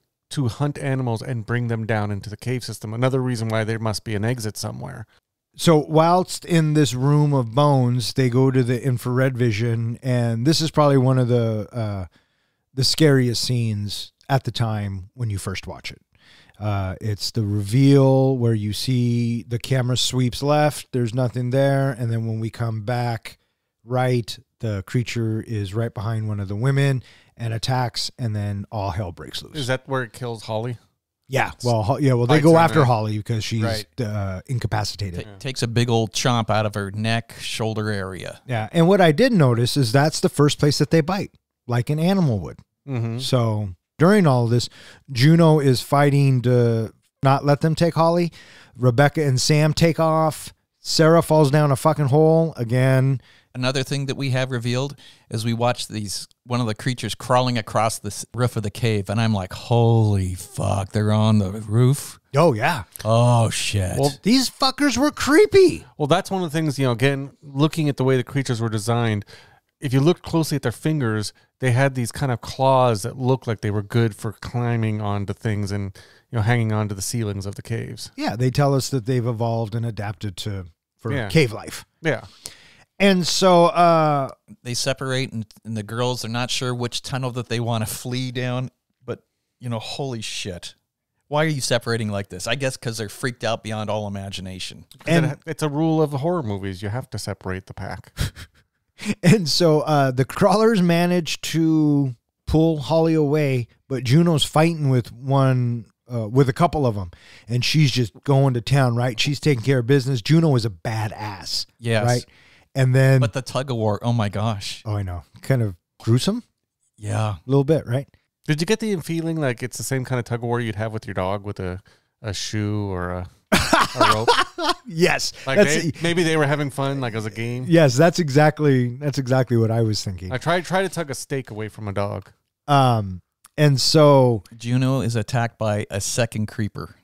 hunt animals and bring them down into the cave system. Another reason why there must be an exit somewhere. So whilst in this room of bones, they go to the infrared vision, and this is probably one of the scariest scenes at the time when you first watch it. It's the reveal where you see the camera sweeps left, there's nothing there, and then when we come back right, the creature is right behind one of the women and attacks, and then all hell breaks loose. Is that where it kills Holly? Yeah. Well, they go after Holly because she's incapacitated. Takes a big old chomp out of her neck, shoulder area. Yeah. And what I did notice is that's the first place that they bite, like an animal would. Mm-hmm. So during all of this, Juno is fighting to not let them take Holly. Rebecca and Sam take off. Sarah falls down a fucking hole again. Another thing that we have revealed is we watch one of the creatures crawling across the roof of the cave, and I'm like, holy fuck, they're on the roof. Oh, yeah. Oh, shit. Well, these fuckers were creepy. Well, that's one of the things, again, looking at the way the creatures were designed, if you look closely at their fingers, they had these kind of claws that looked like they were good for climbing onto things and, hanging onto the ceilings of the caves. Yeah, they tell us that they've evolved and adapted for cave life. Yeah. And so they separate, and the girls are not sure which tunnel that they want to flee down. But, holy shit. Why are you separating like this? I guess because they're freaked out beyond all imagination. And it's a rule of horror movies. You have to separate the pack. And so the crawlers manage to pull Holly away, but Juno's fighting with a couple of them, and she's just going to town, right? She's taking care of business. Juno is a badass. Yes. Right? And then... But the tug of war, oh my gosh. Oh, I know. Kind of gruesome? Yeah. A little bit, right? Did you get the feeling like it's the same kind of tug of war you'd have with your dog with a shoe or a rope? Yes. Like maybe they were having fun, like as a game. Yes, that's exactly what I was thinking. I try to tug a steak away from a dog. And so Juno is attacked by a second creeper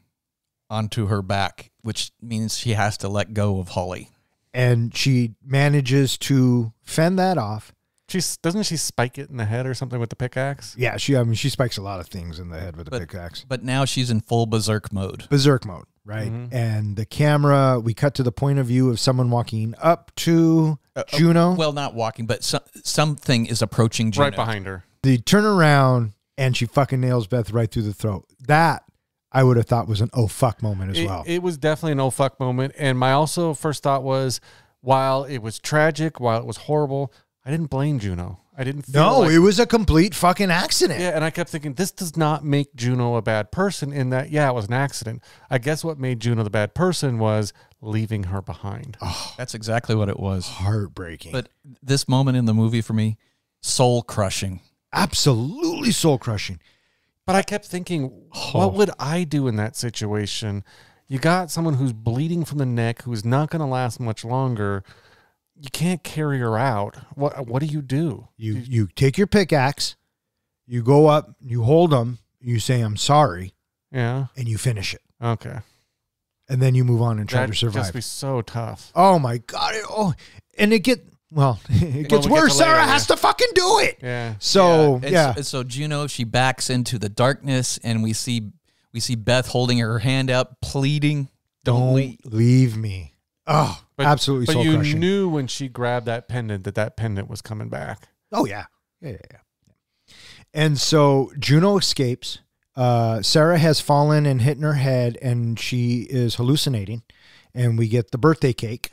onto her back, which means she has to let go of Holly. And she manages to fend that off. Doesn't she spike it in the head or something with the pickaxe? Yeah, she spikes a lot of things in the head with the pickaxe. But now she's in full berserk mode. Berserk mode, right? Mm-hmm. And the camera, we cut to the point of view of someone walking up to Juno. Well, not walking, but something is approaching Juno. Right behind her. They turn around and she fucking nails Beth right through the throat. That I would have thought was an oh fuck moment as well. It was definitely an oh fuck moment. And my also first thought was, while it was tragic, while it was horrible, I didn't blame Juno. I didn't feel No, like, it was a complete fucking accident. yeah, and I kept thinking, this does not make Juno a bad person in that, yeah, it was an accident. I guess what made Juno the bad person was leaving her behind. Oh, That's exactly what it was. heartbreaking. But this moment in the movie for me, soul crushing. Absolutely soul crushing. But I kept thinking, what would I do in that situation? You got someone who's bleeding from the neck, who's not going to last much longer. You can't carry her out. What do you do? You take your pickaxe, you go up, you hold them, you say, I'm sorry, Yeah. and you finish it. Okay. And then you move on and try That'd to survive. just be so tough. Oh my God. And it gets we worse. get to later, Sarah yeah. has to fucking do it. Yeah. So, yeah. So Juno, she backs into the darkness, and we see Beth holding her hand out, pleading, Don't leave me. Oh, absolutely But soul you crushing. knew when she grabbed that pendant that pendant was coming back. Oh, yeah. Yeah. And so Juno escapes. Sarah has fallen and hit in her head, and she is hallucinating. And we get the birthday cake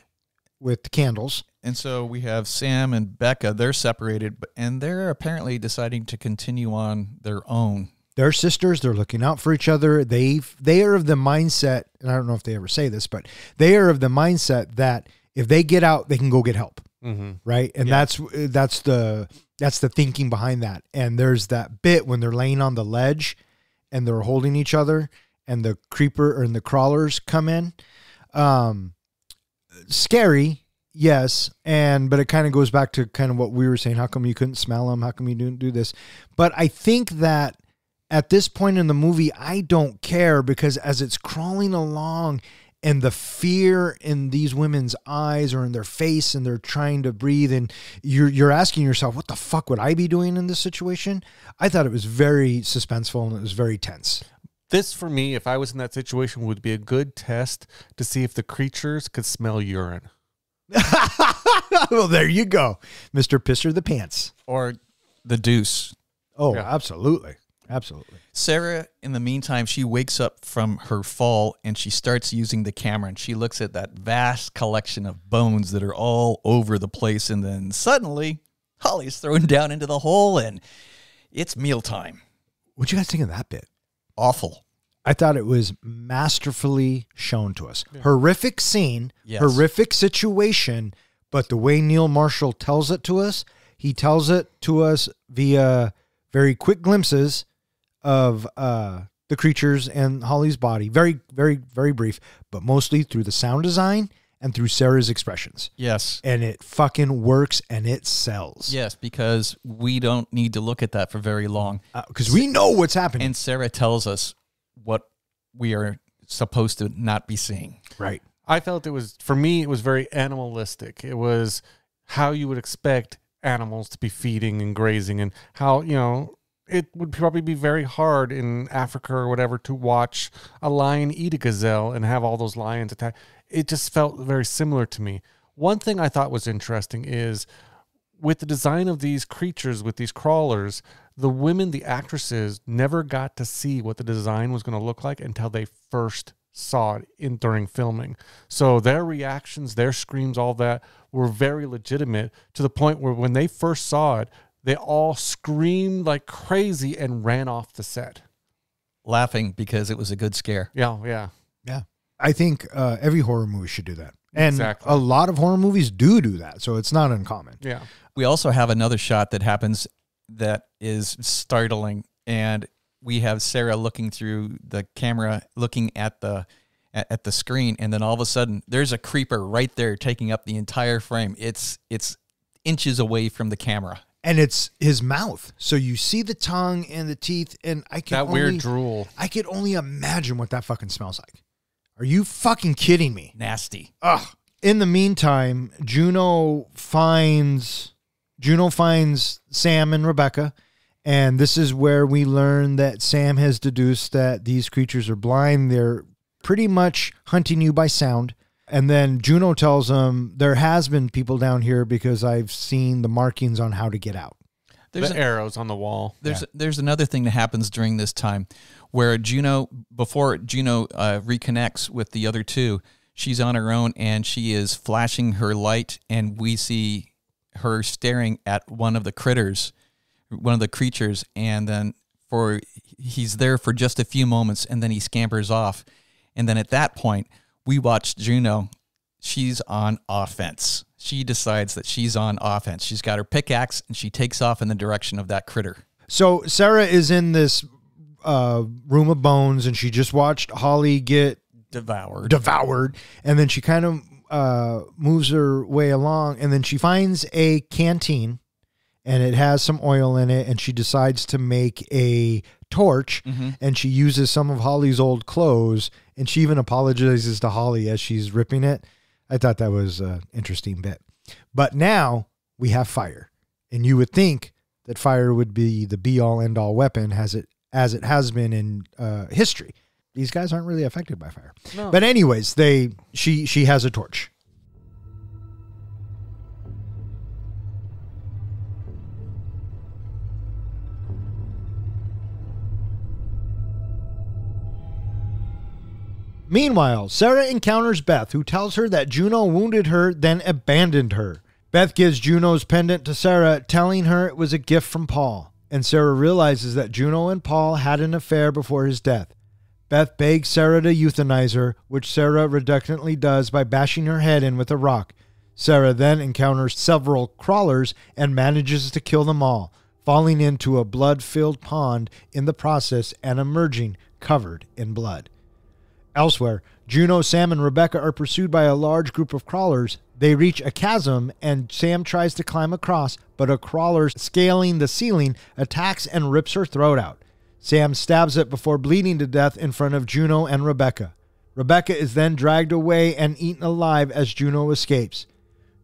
with the candles. And so we have Sam and Becca. They're separated, and they're apparently deciding to continue on their own. They're sisters. They're looking out for each other. They are of the mindset, and I don't know if they ever say this, but they are of the mindset that if they get out, they can go get help. Mm-hmm. Right. And that's the thinking behind that. And there's that bit when they're laying on the ledge and they're holding each other and the creeper and the crawlers come in. Scary. Yes. But it kind of goes back to kind of what we were saying. How come you couldn't smell them? How come you didn't do this? But I think that at this point in the movie, I don't care, because as it's crawling along and the fear in these women's eyes or in their face, and they're trying to breathe, and you're asking yourself, what the fuck would I be doing in this situation? I thought it was very suspenseful and it was very tense. This, for me, if I was in that situation, would be a good test to see if the creatures could smell urine. Well, there you go, Mr. Pisser the Pants. Or the deuce. Oh, Yeah. absolutely. Absolutely. Sarah, in the meantime, she wakes up from her fall, and she starts using the camera, and she looks at that vast collection of bones that are all over the place. And then suddenly Holly's thrown down into the hole, and it's mealtime. What'd you guys think of that bit? Awful. I thought it was masterfully shown to us. Yeah. Horrific scene, Yes. Horrific situation, but the way Neil Marshall tells it to us, he tells it to us via very quick glimpses of the creatures and Holly's body. Very, very, very brief, but mostly through the sound design and through Sarah's expressions. Yes. And it fucking works and it sells. Yes, because we don't need to look at that for very long. Because we know what's happening. And Sarah tells us what we are supposed to not be seeing. Right. I felt it was, for me, it was very animalistic. It was how you would expect animals to be feeding and grazing, and how, it would probably be very hard in Africa or whatever to watch a lion eat a gazelle and have all those lions attack. It just felt very similar to me. One thing I thought was interesting is with the design of these creatures, with these crawlers, the women, the actresses, never got to see what the design was going to look like until they first saw it during filming. So their reactions, their screams, all that were very legitimate, to the point where when they first saw it, they all screamed like crazy and ran off the set. Laughing because it was a good scare. Yeah. I think every horror movie should do that. And Exactly. a lot of horror movies do that, so it's not uncommon. Yeah. We also have another shot that happens that is startling, and we have Sarah looking through the camera, looking at the screen, and then all of a sudden there's a creeper right there taking up the entire frame. It's inches away from the camera. And it's his mouth. So you see the tongue and the teeth, and Weird drool. I could only imagine what that fucking smells like. Are you fucking kidding me? Nasty. Ugh. In the meantime, Juno finds Sam and Rebecca, and this is where we learn that Sam has deduced that these creatures are blind. They're pretty much hunting you by sound. And then Juno tells him, there has been people down here because I've seen the markings on how to get out. There's the arrows on the wall. There's another thing that happens during this time where before Juno reconnects with the other two, she's on her own and she is flashing her light, and we see her staring at one of the creatures, and then he's there for just a few moments, and then he scampers off. And then at that point, we watch Juno. She's on offense. She decides that she's on offense. She's got her pickaxe, and she takes off in the direction of that critter. So Sarah is in this room of bones, and she just watched Holly get devoured, and then she kind of moves her way along, and then she finds a canteen, and it has some oil in it, and she decides to make a torch, and she uses some of Holly's old clothes, and she even apologizes to Holly as she's ripping it. I thought that was an interesting bit. But now we have fire, and you would think that fire would be the be-all, end-all weapon as it has been in history. These guys aren't really affected by fire. No. But anyways, she has a torch. Meanwhile, Sarah encounters Beth, who tells her that Juno wounded her, then abandoned her. Beth gives Juno's pendant to Sarah, telling her it was a gift from Paul. And Sarah realizes that Juno and Paul had an affair before his death. Beth begs Sarah to euthanize her, which Sarah reluctantly does by bashing her head in with a rock. Sarah then encounters several crawlers and manages to kill them all, falling into a blood-filled pond in the process and emerging covered in blood. Elsewhere, Juno, Sam, and Rebecca are pursued by a large group of crawlers. They reach a chasm, and Sam tries to climb across, but a crawler scaling the ceiling attacks and rips her throat out. Sam stabs it before bleeding to death in front of Juno and Rebecca. Rebecca is then dragged away and eaten alive as Juno escapes.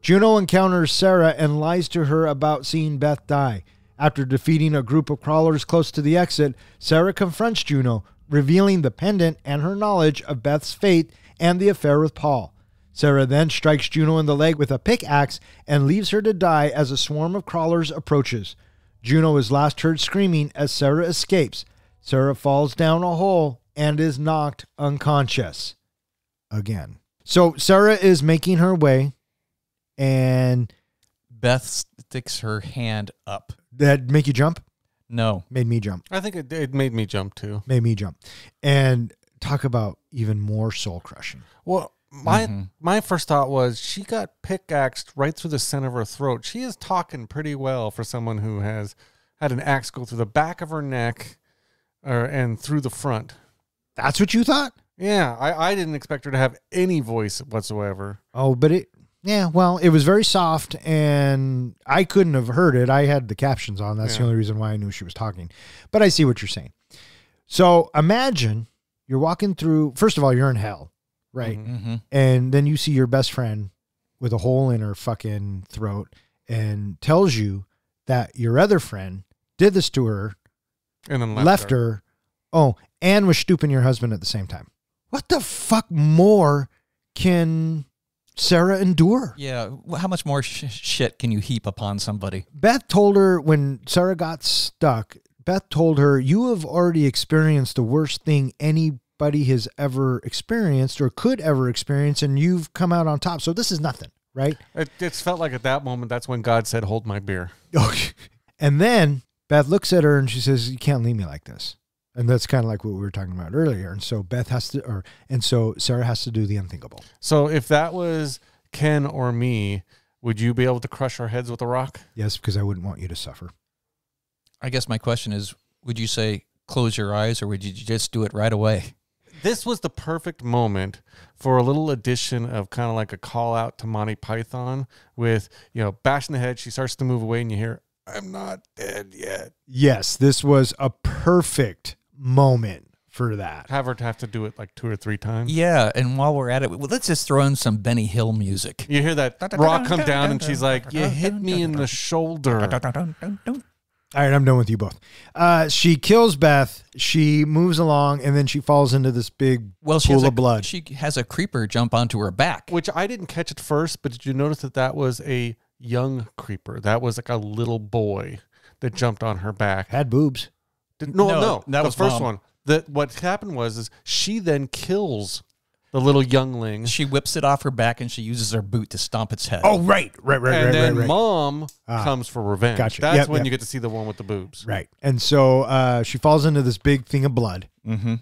Juno encounters Sarah and lies to her about seeing Beth die. After defeating a group of crawlers close to the exit, Sarah confronts Juno, revealing the pendant and her knowledge of Beth's fate and the affair with Paul. Sarah then strikes Juno in the leg with a pickaxe and leaves her to die as a swarm of crawlers approaches. Juno is last heard screaming as Sarah escapes. Sarah falls down a hole and is knocked unconscious again. So Sarah is making her way, and Beth sticks her hand up. That make you jump? No. Made me jump. I think it made me jump too. Made me jump. And talk about even more soul crushing. Well, my first thought was she got pickaxed right through the center of her throat. She is talking pretty well for someone who has had an axe go through the back of her neck and through the front. That's what you thought? Yeah, I didn't expect her to have any voice whatsoever. Oh, but it was very soft, and I couldn't have heard it. I had the captions on. That's the only reason why I knew she was talking. But I see what you're saying. So imagine you're walking through, first of all, you're in hell, right? Mm-hmm. And then you see your best friend with a hole in her fucking throat and tells you that your other friend did this to her and then left her. Oh, and was stooping your husband at the same time. What the fuck more can Sarah endure? Yeah, how much more shit can you heap upon somebody? Beth told her when Sarah got stuck, Beth told her, you have already experienced the worst thing anybody has ever experienced or could ever experience, and you've come out on top. So this is nothing, right? It felt like at that moment, that's when God said, hold my beer. And then Beth looks at her and she says, you can't leave me like this. And that's kind of like what we were talking about earlier. And so so Sarah has to do the unthinkable. So if that was Ken or me, would you be able to crush our heads with a rock? Yes, because I wouldn't want you to suffer. I guess my question is, would you say close your eyes, or would you just do it right away? This was the perfect moment for a little addition of kind of like a call out to Monty Python with, bashing the head. She starts to move away and you hear, I'm not dead yet. Yes, this was a perfect moment for that. Have to do it like 2 or 3 times. Yeah, and while we're at it, let's just throw in some Benny Hill music. You hear that rock come down and she's like, you hit me in the shoulder. All right, I'm done with you both. She kills Beth. She moves along, and then she falls into this big pool of blood. She has a creeper jump onto her back. Which I didn't catch at first, but did you notice that was a young creeper? That was like a little boy that jumped on her back. Had boobs. No, that the was first Mom. one. What happened was she then kills the little youngling. She whips it off her back and she uses her boot to stomp its head. Oh, right. And then Mom comes for revenge. Gotcha. That's Yep, when yep. you get to see the one with the boobs. Right. And so she falls into this big thing of blood. Mm-hmm.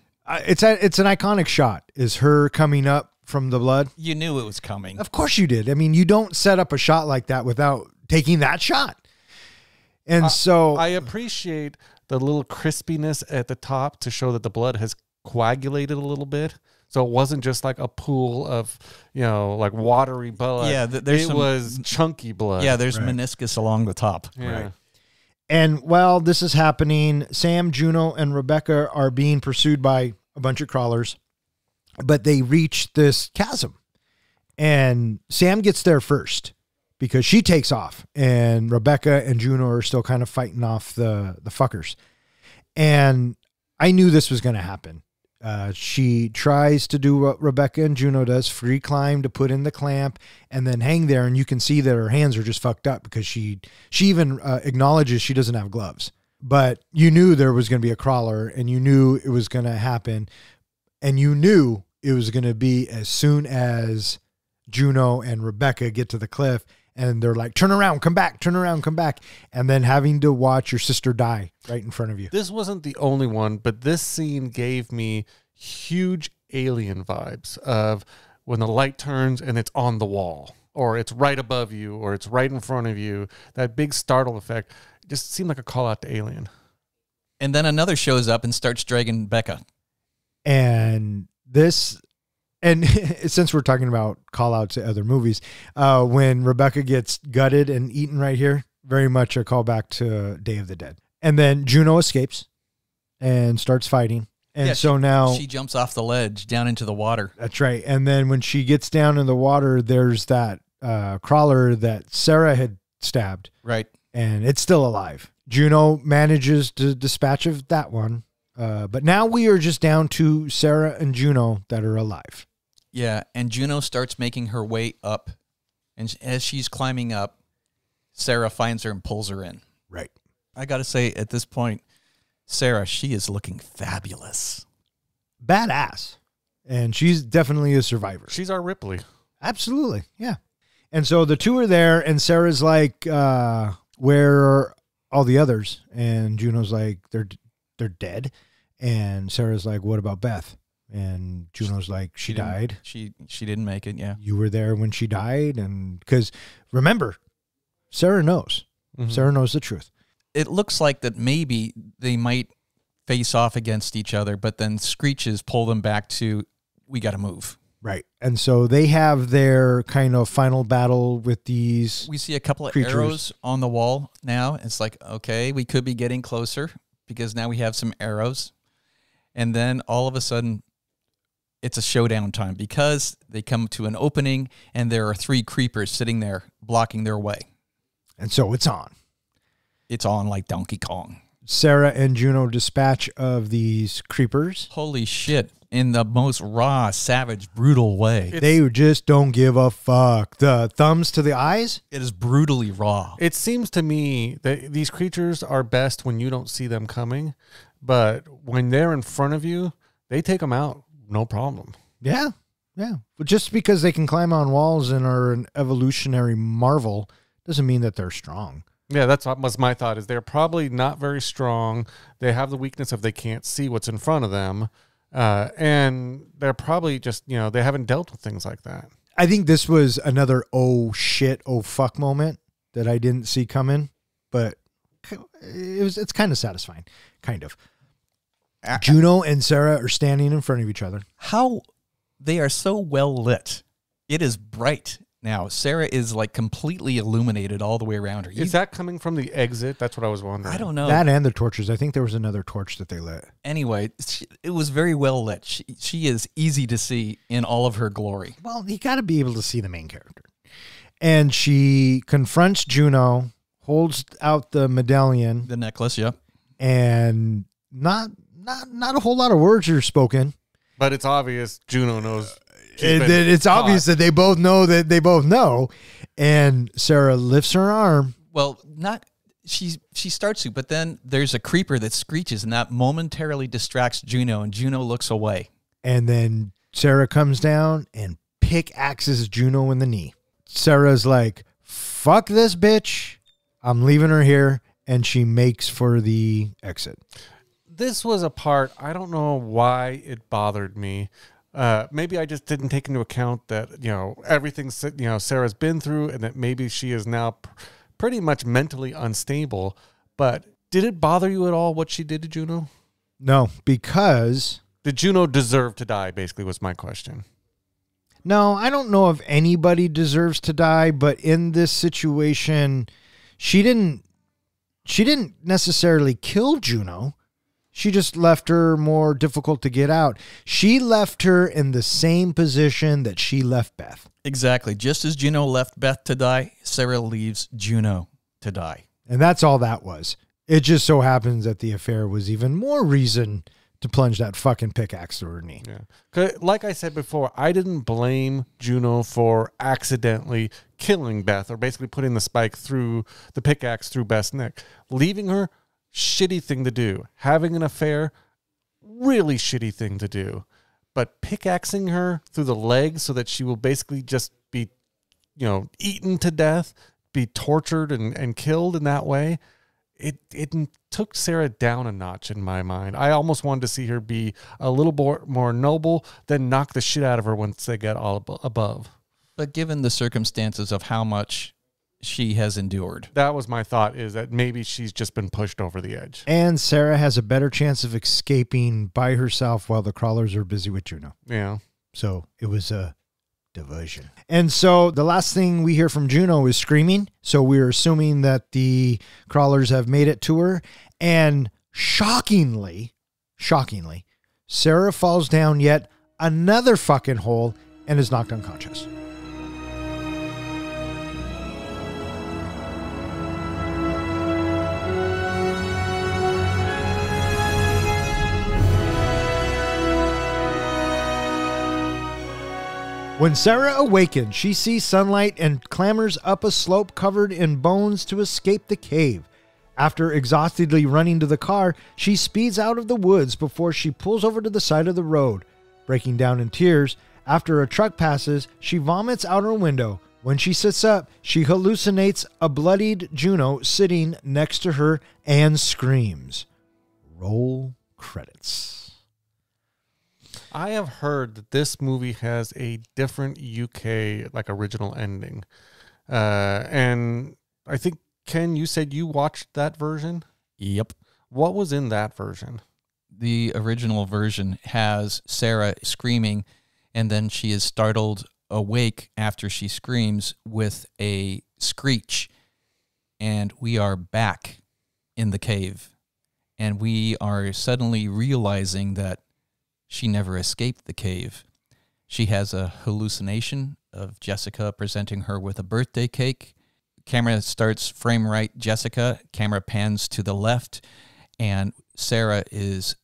It's an iconic shot, is her coming up from the blood. You knew it was coming. Of course you did. I mean, you don't set up a shot like that without taking that shot. And so I appreciate the little crispiness at the top to show that the blood has coagulated a little bit. So it wasn't just like a pool of, like watery blood. Yeah, it was chunky blood. Yeah, there's meniscus along the top. Yeah. Right. And while this is happening, Sam, Juno, and Rebecca are being pursued by a bunch of crawlers, but they reach this chasm. And Sam gets there first because she takes off, and Rebecca and Juno are still kind of fighting off the fuckers. And I knew this was going to happen. She tries to do what Rebecca and Juno does, free climb to put in the clamp and then hang there. And you can see that her hands are just fucked up because she even acknowledges she doesn't have gloves. But you knew there was going to be a crawler, and you knew it was going to happen. And you knew it was going to be as soon as Juno and Rebecca get to the cliff and they're like, turn around, come back, turn around, come back. And then having to watch your sister die right in front of you. This wasn't the only one, but this scene gave me huge Alien vibes of when the light turns and it's on the wall, or it's right above you, or it's right in front of you. That big startle effect just seemed like a call out to Alien. And then another shows up and starts dragging Becca. And this... And since we're talking about call outs to other movies, when Rebecca gets gutted and eaten right here, very much a callback to Day of the Dead. And then Juno escapes and starts fighting. And so now she jumps off the ledge down into the water. That's right. And then when she gets down in the water, there's that crawler that Sarah had stabbed. Right. And it's still alive. Juno manages to dispatch of that one. But now we are just down to Sarah and Juno that are alive. Yeah, and Juno starts making her way up. And as she's climbing up, Sarah finds her and pulls her in. Right. I got to say, at this point, Sarah, she is looking fabulous. Badass. And she's definitely a survivor. She's our Ripley. Absolutely, yeah. And so the two are there, and Sarah's like, where are all the others? And Juno's like, they're dead. And Sarah's like, what about Beth? And Juno's like, she died. She didn't make it, yeah. You were there when she died. And because remember, Sarah knows. Mm-hmm. Sarah knows the truth. It looks like that maybe they might face off against each other, but then screeches pull them back to, we got to move. Right. And so they have their kind of final battle with these We see a couple of creatures. arrows on the wall now. It's like, okay, we could be getting closer because now we have some arrows. And then all of a sudden, it's a showdown time because they come to an opening and there are 3 creepers sitting there blocking their way. And so it's on. It's on like Donkey Kong. Sarah and Juno dispatch of these creepers. Holy shit. In the most raw, savage, brutal way. They just don't give a fuck. The thumbs to the eyes. It is brutally raw. It seems to me that these creatures are best when you don't see them coming, but when they're in front of you, they take them out, no problem. Yeah. Yeah. But just because they can climb on walls and are an evolutionary marvel doesn't mean that they're strong. Yeah, that's what was my thought, is they're probably not very strong. They have the weakness of they can't see what's in front of them. And they're probably just, they haven't dealt with things like that. I think this was another oh shit, oh fuck moment that I didn't see coming, but it's kind of satisfying. Kind of. Juno and Sarah are standing in front of each other. How they are so well lit. It is bright now. Sarah is like completely illuminated all the way around her. Is that coming from the exit? That's what I was wondering. I don't know. That and the torches. I think there was another torch that they lit. Anyway, it was very well lit. She is easy to see in all of her glory. Well, you got to be able to see the main character. And she confronts Juno, holds out the medallion, The necklace, yep. and not a whole lot of words are spoken. But it's obvious Juno knows. It's obvious that they both know that they both know. And Sarah lifts her arm. Well, she starts to, but then there's a creeper that screeches, and that momentarily distracts Juno, and Juno looks away. And then Sarah comes down and pickaxes Juno in the knee. Sarah's like, fuck this bitch. I'm leaving her here. And she makes for the exit. This was a part, I don't know why it bothered me. Maybe I just didn't take into account that, everything, Sarah's been through and that maybe she is now pretty much mentally unstable. But did it bother you at all what she did to Juno? No, because... Did Juno deserve to die, basically, was my question. No, I don't know if anybody deserves to die, but in this situation, she didn't necessarily kill Juno. She just left her more difficult to get out. She left her in the same position that she left Beth. Exactly. Just as Juno left Beth to die, Sarah leaves Juno to die. And that's all that was. It just so happens that the affair was even more reason to plunge that fucking pickaxe through her knee. Yeah. Like I said before, I didn't blame Juno for accidentally killing Beth or basically putting the spike through the pickaxe through Beth's neck. Leaving her, shitty thing to do. Having an affair, really shitty thing to do. But pickaxing her through the legs so that she will basically just be, eaten to death, be tortured and killed in that way, it took Sarah down a notch in my mind. I almost wanted to see her be a little more noble, then knock the shit out of her once they get all above. But given the circumstances of how much she has endured. That was my thought, is that maybe she's just been pushed over the edge. And Sarah has a better chance of escaping by herself while the crawlers are busy with Juno. Yeah. So it was a diversion. And so the last thing we hear from Juno is screaming. So we're assuming that the crawlers have made it to her. And shockingly, Sarah falls down yet another fucking hole and is knocked unconscious. When Sarah awakens, she sees sunlight and clambers up a slope covered in bones to escape the cave. After exhaustedly running to the car, she speeds out of the woods before she pulls over to the side of the road. Breaking down in tears, after a truck passes, she vomits out her window. When she sits up, she hallucinates a bloodied Juno sitting next to her and screams. Roll credits. I have heard that this movie has a different UK original ending. And I think, Ken, you said you watched that version? Yep. What was in that version? The original version has Sarah screaming, and then she is startled awake after she screams with a screech. And we are back in the cave. And we are suddenly realizing that she never escaped the cave. She has a hallucination of Jessica presenting her with a birthday cake. Camera starts frame right Jessica. Camera pans to the left, and Sarah is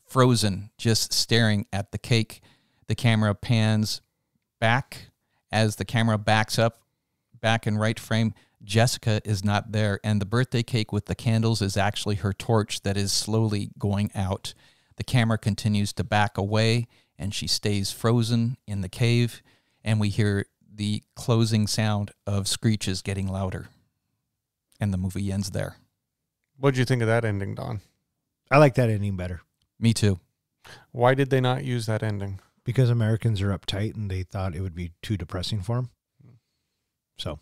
frozen, just staring at the cake. The camera pans back. As the camera backs up, back in right frame, Jessica is not there, and the birthday cake with the candles is actually her torch that is slowly going out. The camera continues to back away, and she stays frozen in the cave, and we hear the closing sound of screeches getting louder. And the movie ends there. What did you think of that ending, Don? I like that ending better. Me too. Why did they not use that ending? Because Americans are uptight and they thought it would be too depressing for them. So,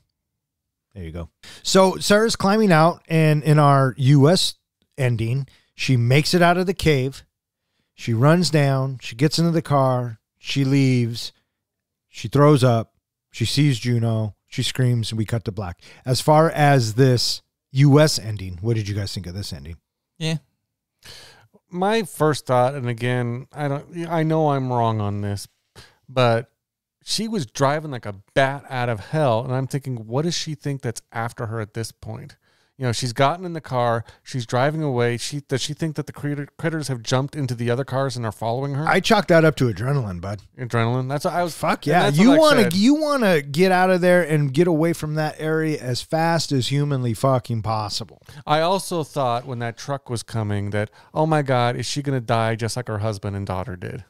there you go. So, Sarah's climbing out, and in our U.S. ending, she makes it out of the cave. She runs down, she gets into the car, she leaves, she throws up, she sees Juno, she screams, and we cut to black. As far as this U.S. ending, what did you guys think of this ending? Yeah. My first thought, and again, I know I'm wrong on this, but she was driving like a bat out of hell, and I'm thinking, what does she think that's after her at this point? She's gotten in the car. She's driving away. Does she think that the critters have jumped into the other cars and are following her? I chalk that up to adrenaline, bud. Adrenaline? That's what I was. Fuck yeah! You want to get out of there and get away from that area as fast as humanly fucking possible. I also thought when that truck was coming that, oh my God, is she going to die just like her husband and daughter did?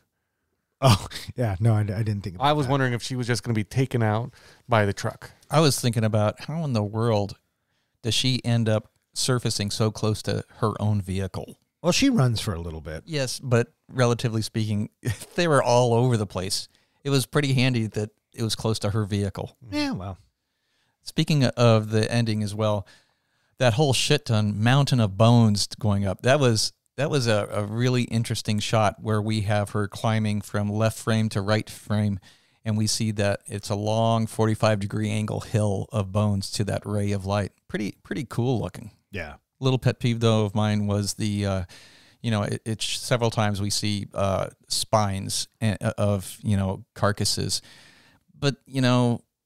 Oh, yeah. No, I didn't think about I was that. wondering if she was just going to be taken out by the truck. I was thinking about how in the world does she end up surfacing so close to her own vehicle? Well, she runs for a little bit. Yes, but relatively speaking, they were all over the place. It was pretty handy that it was close to her vehicle. Yeah, well. Speaking of the ending as well, that whole shit ton mountain of bones going up, that was a really interesting shot where we have her climbing from left frame to right frame, and we see that it's a long 45-degree angle hill of bones to that ray of light. Pretty cool looking. Yeah. Little pet peeve, though, of mine was the, it's several times we see spines of, carcasses. But,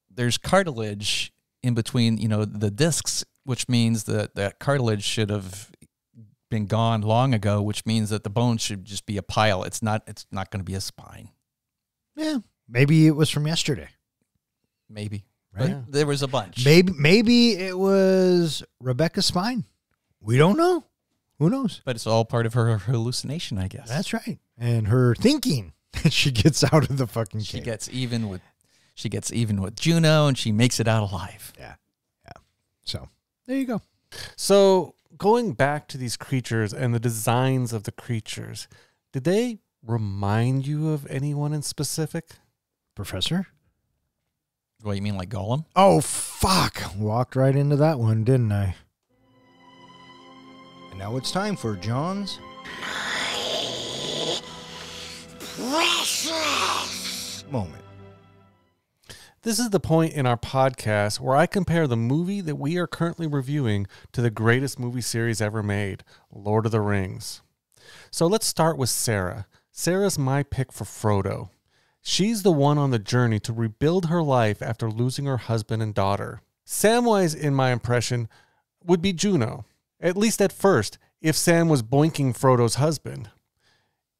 there's cartilage in between, the discs, which means that cartilage should have been gone long ago, which means that the bones should just be a pile. It's not going to be a spine. Yeah. Maybe it was from yesterday. Maybe. Right? But there was a bunch. Maybe it was Rebecca's spine. We don't know. Who knows? But it's all part of her hallucination, I guess. That's right. And her thinking that she gets out of the fucking She cave. gets even with Juno, and she makes it out alive. Yeah. So there you go. So going back to these creatures and the designs of the creatures, did they remind you of anyone in specific? Professor? What, you mean like Gollum? Oh, fuck. Walked right into that one, didn't I? And now it's time for John's Precious Moment. This is the point in our podcast where I compare the movie that we are currently reviewing to the greatest movie series ever made, Lord of the Rings. So let's start with Sarah. Sarah's my pick for Frodo. She's the one on the journey to rebuild her life after losing her husband and daughter. Samwise, in my impression, would be Juno, at least at first, if Sam was boinking Frodo's husband.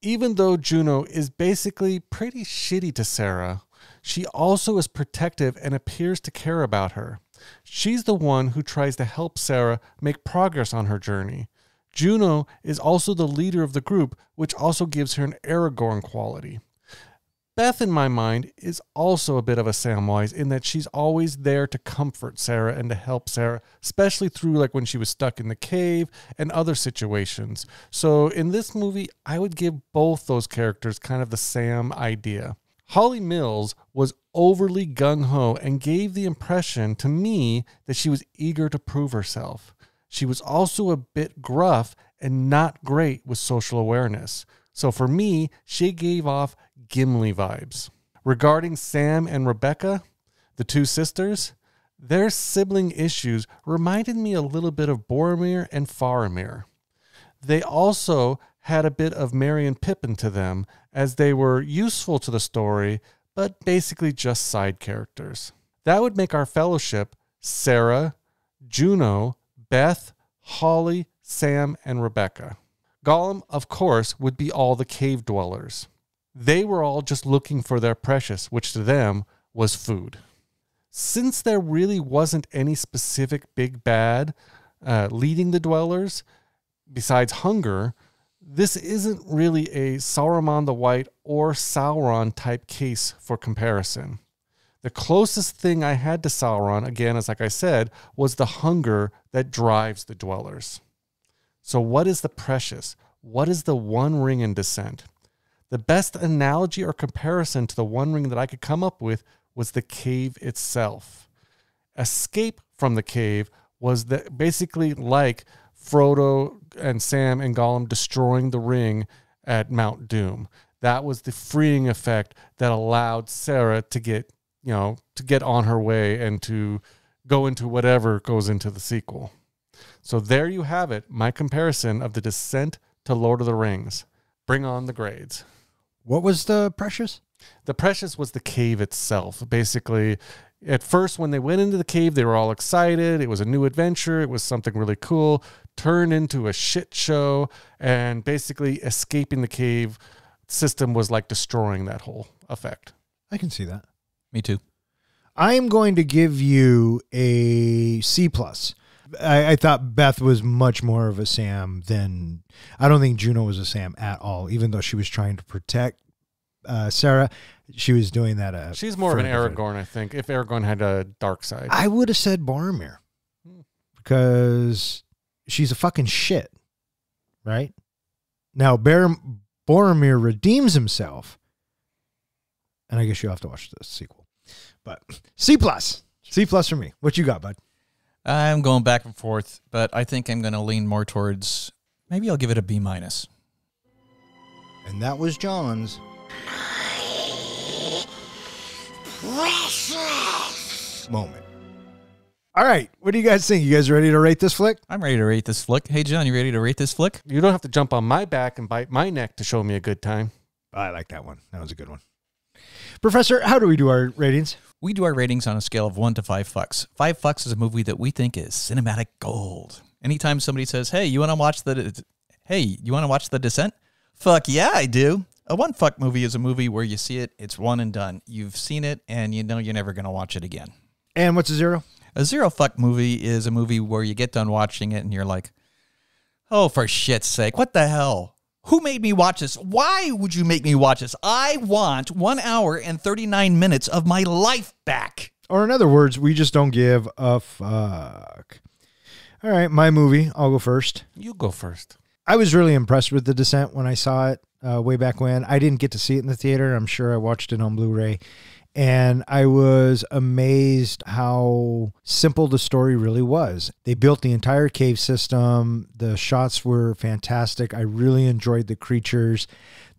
Even though Juno is basically pretty shitty to Sarah, she also is protective and appears to care about her. She's the one who tries to help Sarah make progress on her journey. Juno is also the leader of the group, which also gives her an Aragorn quality. Beth, in my mind, is also a bit of a Samwise in that she's always there to comfort Sarah and to help Sarah, especially through like when she was stuck in the cave and other situations. So in this movie, I would give both those characters kind of the Sam idea. Holly Mills was overly gung-ho and gave the impression to me that she was eager to prove herself. She was also a bit gruff and not great with social awareness. So for me, she gave off Gimli vibes. Regarding Sam and Rebecca, the two sisters, their sibling issues reminded me a little bit of Boromir and Faramir. They also had a bit of Merry and Pippin to them, as they were useful to the story, but basically just side characters. That would make our fellowship Sarah, Juno, Beth, Holly, Sam, and Rebecca. Gollum, of course, would be all the cave dwellers. They were all just looking for their precious, which to them was food. Since there really wasn't any specific big bad leading the dwellers, besides hunger, this isn't really a Saruman the White or Sauron type case for comparison. The closest thing I had to Sauron, again, as like I said, was the hunger that drives the dwellers. So what is the precious? What is the One Ring in Descent? The best analogy or comparison to the One Ring that I could come up with was the cave itself. Escape from the cave was basically like Frodo and Sam and Gollum destroying the ring at Mount Doom. That was the freeing effect that allowed Sarah to get on her way and to go into whatever goes into the sequel. So there you have it, my comparison of the Descent to Lord of the Rings. Bring on the grades. What was the precious? The precious was the cave itself. Basically, at first when they went into the cave, they were all excited. It was a new adventure. It was something really cool. Turned into a shit show, and basically escaping the cave system was like destroying that whole effect. I can see that. Me too. I'm going to give you a C+. I thought Beth was much more of a Sam than... I don't think Juno was a Sam at all, even though she was trying to protect Sarah, she was doing that. She's more of an for- Aragorn, I think, if Aragorn had a dark side. I would have said Boromir because she's a fucking shit, right? Now, Boromir redeems himself, and I guess you'll have to watch the sequel. But C+. C+ for me. What you got, bud? I'm going back and forth, but I think I'm going to lean more towards, maybe I'll give it a B-. And that was John's precious moment. All right. What do you guys think? You guys ready to rate this flick? I'm ready to rate this flick. Hey, John, you ready to rate this flick? You don't have to jump on my back and bite my neck to show me a good time. I like that one. That was a good one. Professor, how do we do our ratings? We do our ratings on a scale of 1 to 5 fucks. 5 fucks is a movie that we think is cinematic gold. Anytime somebody says, hey, you want to watch The Descent? Fuck yeah, I do. A 1 fuck movie is a movie where you see it, it's one and done. You've seen it, and you know you're never going to watch it again. And what's a 0? A 0 fuck movie is a movie where you get done watching it, and you're like, oh, for shit's sake, what the hell? Who made me watch this? Why would you make me watch this? I want 1 hour and 39 minutes of my life back. Or in other words, we just don't give a fuck. All right, my movie. I'll go first. You go first. I was really impressed with The Descent when I saw it way back when. I didn't get to see it in the theater. I'm sure I watched it on Blu-ray. And I was amazed how simple the story really was. They built the entire cave system. The shots were fantastic. I really enjoyed the creatures.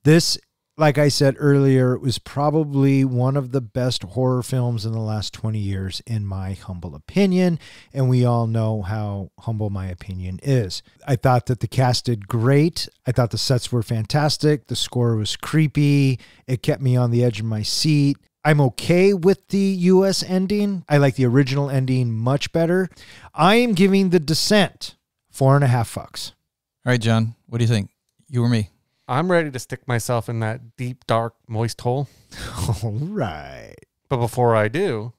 This, like I said earlier, was probably one of the best horror films in the last 20 years, in my humble opinion. And we all know how humble my opinion is. I thought that the cast did great. I thought the sets were fantastic. The score was creepy. It kept me on the edge of my seat. I'm okay with the U.S. ending. I like the original ending much better. I am giving The Descent 4.5 fucks. All right, John, what do you think? You or me? I'm ready to stick myself in that deep, dark, moist hole. All right. But before I do,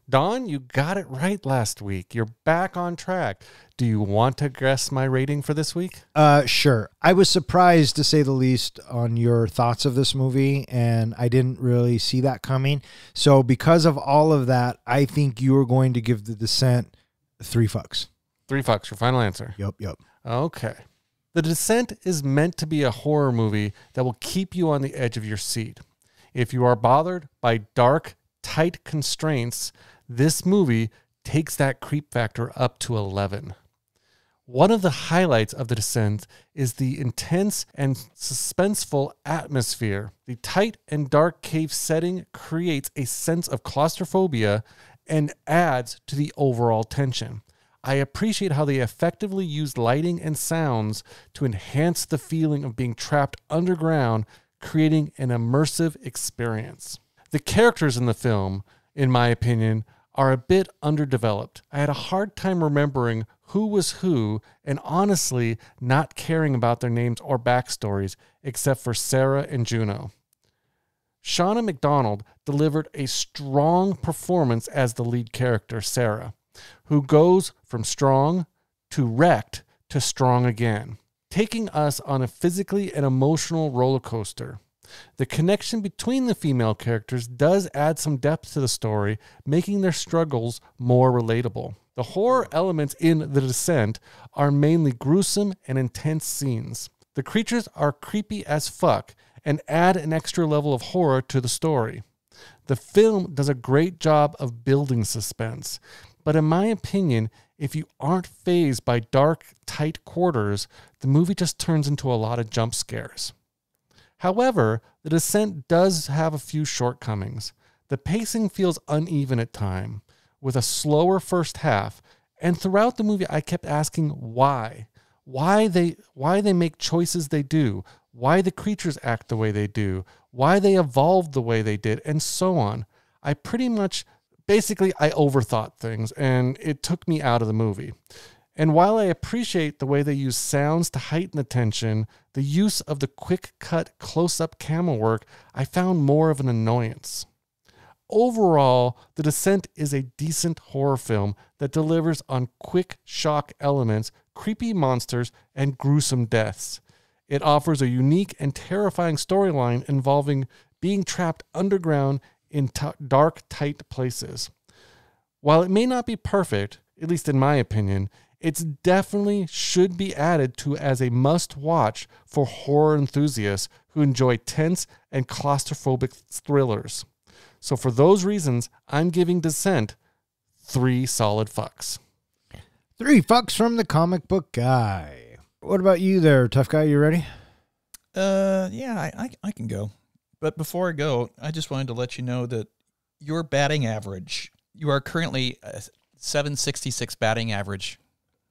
Don, you got it right last week. You're back on track. Do you want to guess my rating for this week? Sure. I was surprised, to say the least, on your thoughts of this movie, and I didn't really see that coming. So because of all of that, I think you are going to give The Descent 3 fucks. 3 fucks, your final answer. Yep. Okay. The Descent is meant to be a horror movie that will keep you on the edge of your seat. If you are bothered by dark, tight constraints, this movie takes that creep factor up to 11. One of the highlights of The Descent is the intense and suspenseful atmosphere. The tight and dark cave setting creates a sense of claustrophobia and adds to the overall tension. I appreciate how they effectively used lighting and sounds to enhance the feeling of being trapped underground, creating an immersive experience. The characters in the film, in my opinion, are a bit underdeveloped. I had a hard time remembering who was who, and honestly not caring about their names or backstories, except for Sarah and Juno. Shauna McDonald delivered a strong performance as the lead character, Sarah, who goes from strong to wrecked to strong again, taking us on a physically and emotional roller coaster. The connection between the female characters does add some depth to the story, making their struggles more relatable. The horror elements in The Descent are mainly gruesome and intense scenes. The creatures are creepy as fuck and add an extra level of horror to the story. The film does a great job of building suspense, but in my opinion, if you aren't fazed by dark, tight quarters, the movie just turns into a lot of jump scares. However, The Descent does have a few shortcomings. The pacing feels uneven at times, with a slower first half, and throughout the movie I kept asking why. Why they make choices they do, why the creatures act the way they do, why they evolved the way they did, and so on. I overthought things, and it took me out of the movie. And while I appreciate the way they use sounds to heighten the tension, the use of the quick cut close-up camera work I found more of an annoyance. Overall, The Descent is a decent horror film that delivers on quick shock elements, creepy monsters, and gruesome deaths. It offers a unique and terrifying storyline involving being trapped underground in dark, tight places. While it may not be perfect, at least in my opinion, it's definitely should be added to as a must-watch for horror enthusiasts who enjoy tense and claustrophobic thrillers. So for those reasons, I'm giving Descent 3 solid fucks. 3 fucks from the comic book guy. What about you there, tough guy? You ready? Yeah, I can go. But before I go, I just wanted to let you know that your batting average, you are currently a 766 batting average.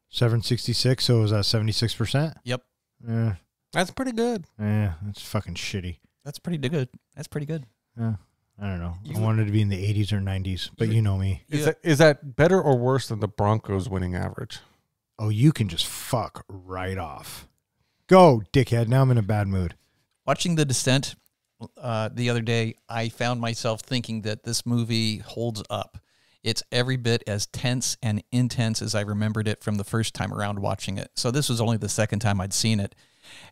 766, so is that 76%? Yep. Yeah. That's pretty good. Yeah, that's fucking shitty. That's pretty good. That's pretty good. Yeah. I don't know. I wanted to be in the 80s or 90s, but you know me. Is that better or worse than the Broncos winning average? Oh, you can just fuck right off. Go, dickhead. Now I'm in a bad mood. Watching The Descent the other day, I found myself thinking that this movie holds up. It's every bit as tense and intense as I remembered it from the first time around watching it. So this was only the second time I'd seen it.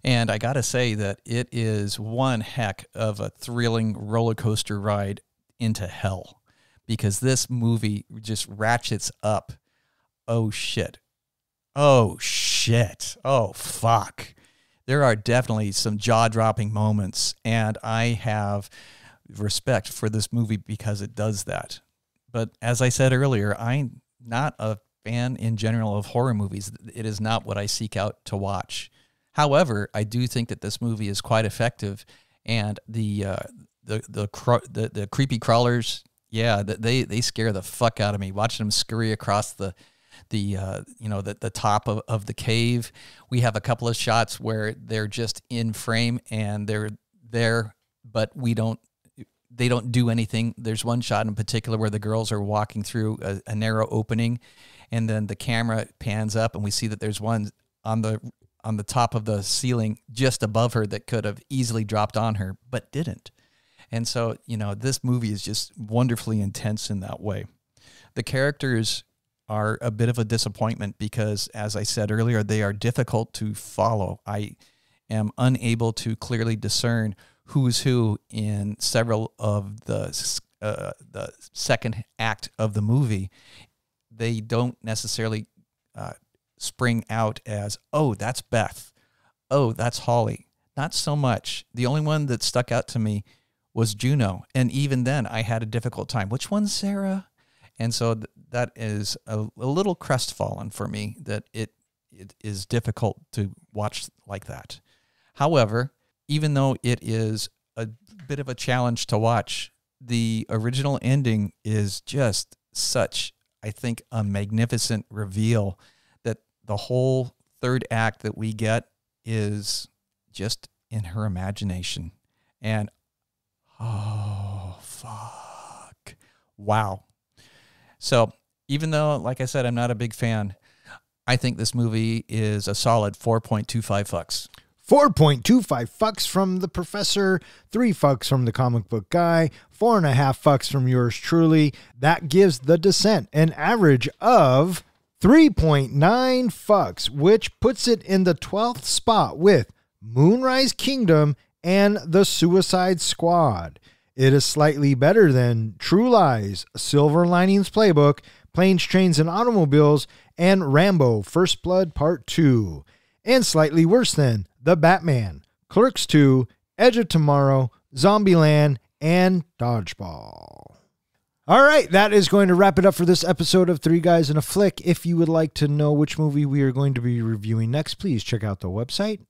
And I got to say that it is one heck of a thrilling roller coaster ride into hell, because this movie just ratchets up. Oh, shit. Oh, shit. Oh, fuck. There are definitely some jaw-dropping moments, and I have respect for this movie because it does that. But as I said earlier, I'm not a fan in general of horror movies. It is not what I seek out to watch. However, I do think that this movie is quite effective, and the creepy crawlers, yeah, they scare the fuck out of me. Watching them scurry across the top of the cave. We have a couple of shots where they're just in frame and they're there, but they don't do anything. There's one shot in particular where the girls are walking through a narrow opening, and then the camera pans up and we see that there's one on the top of the ceiling just above her that could have easily dropped on her, but didn't. And so, this movie is just wonderfully intense in that way. The characters are a bit of a disappointment because, as I said earlier, they are difficult to follow. I am unable to clearly discern who's who in several of the second act of the movie. They don't necessarily spring out as, oh, that's Beth. Oh, that's Holly. Not so much. The only one that stuck out to me was Juno. And even then, I had a difficult time. Which one's Sarah? And so that is a little crestfallen for me, that it is difficult to watch like that. However, even though it is a bit of a challenge to watch, the original ending is just such, I think, a magnificent reveal that the whole third act that we get is just in her imagination. And, oh, fuck. Wow. So even though, like I said, I'm not a big fan, I think this movie is a solid 4.25 fucks. 4.25 fucks from the professor, 3 fucks from the comic book guy, 4.5 fucks from yours truly. That gives The Descent an average of 3.9 fucks, which puts it in the 12th spot with Moonrise Kingdom and The Suicide Squad. It is slightly better than True Lies, Silver Linings Playbook, Planes, Trains, and Automobiles, and Rambo First Blood Part 2. And slightly worse than The Batman, Clerks 2, Edge of Tomorrow, Zombieland, and Dodgeball. All right, that is going to wrap it up for this episode of Three Guys in a Flick. If you would like to know which movie we are going to be reviewing next, please check out the website.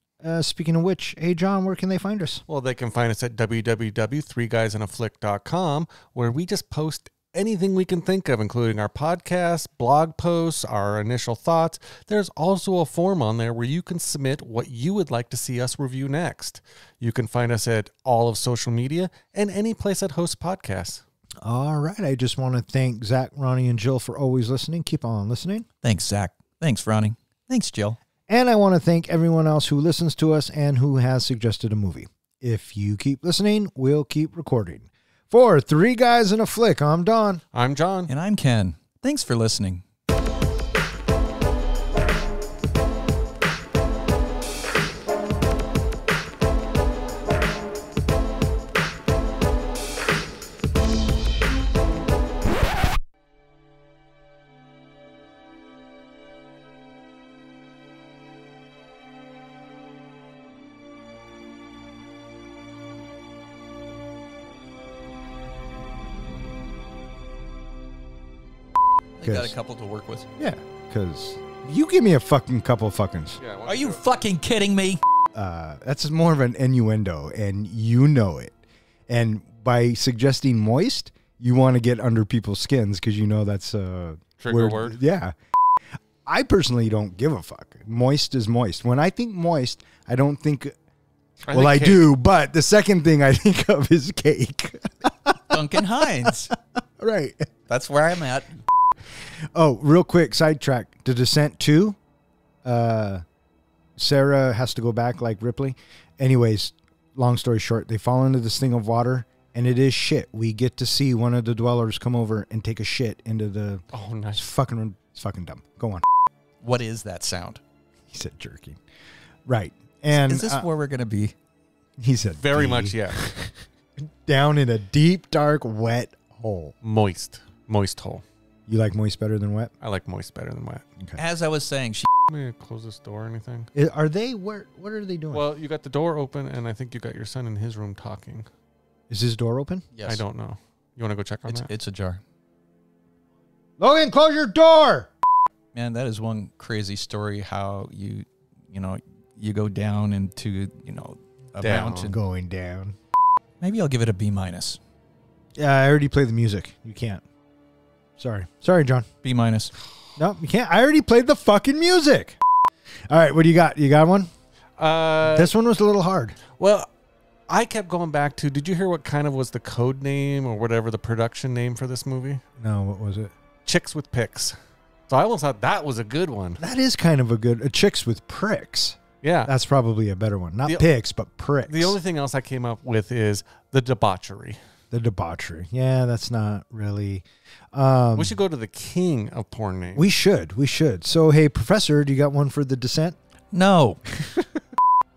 Speaking of which, hey, John, where can they find us? Well, they can find us at www.threeguysinaflick.com, where we just post anything we can think of, including our podcasts, blog posts, our initial thoughts. There's also a form on there where you can submit what you would like to see us review next. You can find us at all of social media and any place that hosts podcasts. All right. I just want to thank Zach, Ronnie, and Jill for always listening. Keep on listening. Thanks, Zach. Thanks, Ronnie. Thanks, Jill. And I want to thank everyone else who listens to us and who has suggested a movie. If you keep listening, we'll keep recording. For Three Guys in a Flick, I'm Don. I'm John. And I'm Ken. Thanks for listening. got a couple to work with. Yeah, because you give me a fucking couple of fuckings. Yeah, Are you fucking kidding me? That's more of an innuendo, and you know it. And by suggesting moist, you want to get under people's skins because you know that's a Trigger word? Yeah. I personally don't give a fuck. Moist is moist. When I think moist, I don't think... I cake. do, but the second thing I think of is cake. Duncan Hines. Right. That's where I'm at. Oh, real quick, sidetrack. The Descent 2, Sarah has to go back like Ripley. Anyways, long story short, they fall into this thing of water, and it is shit. We get to see one of the dwellers come over and take a shit into the... Oh, nice. It's fucking dumb. Go on. What is that sound? He said jerking. Right. And is this where we're going to be? he said Very D. much, yeah. Down in a deep, dark, wet hole. Moist hole. You like moist better than wet? I like moist better than wet. Okay. As I was saying, Let me close this door or anything. Are they what are they doing? Well, you got the door open, and I think you got your son in his room talking. Is his door open? yes, I don't know. You want to go check on that? It's ajar. Logan, close your door. Man, that is one crazy story. How you go down into a Down. mountain. Going down. Maybe I'll give it a B minus. Yeah, I already played the music. You can't. Sorry, John. B minus. No, you can't. I already played the fucking music. All right, what do you got? You got one? This one was a little hard. Well, I kept going back to, did you hear what kind of was the code name or whatever the production name for this movie? No, what was it? Chicks with Picks. So I almost thought that was a good one. That is kind of a chicks with pricks. Yeah. That's probably a better one. Not The- picks, but pricks. The only thing else I came up with is the debauchery. The debauchery. Yeah, that's not really. We should go to the king of porn names. We should. So, hey, Professor, do you got one for the Descent? No.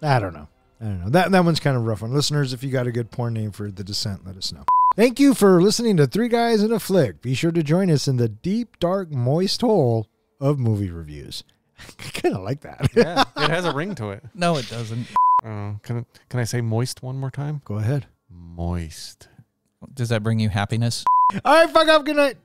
I don't know. That one's kind of a rough one. Listeners, if you got a good porn name for the Descent, let us know. Thank you for listening to Three Guys in a Flick. Be sure to join us in the deep, dark, moist hole of movie reviews. I kind of like that. Yeah, it has a ring to it. No, it doesn't. Can I say moist one more time? Go ahead. Moist. Does that bring you happiness? All right, fuck up. Good night.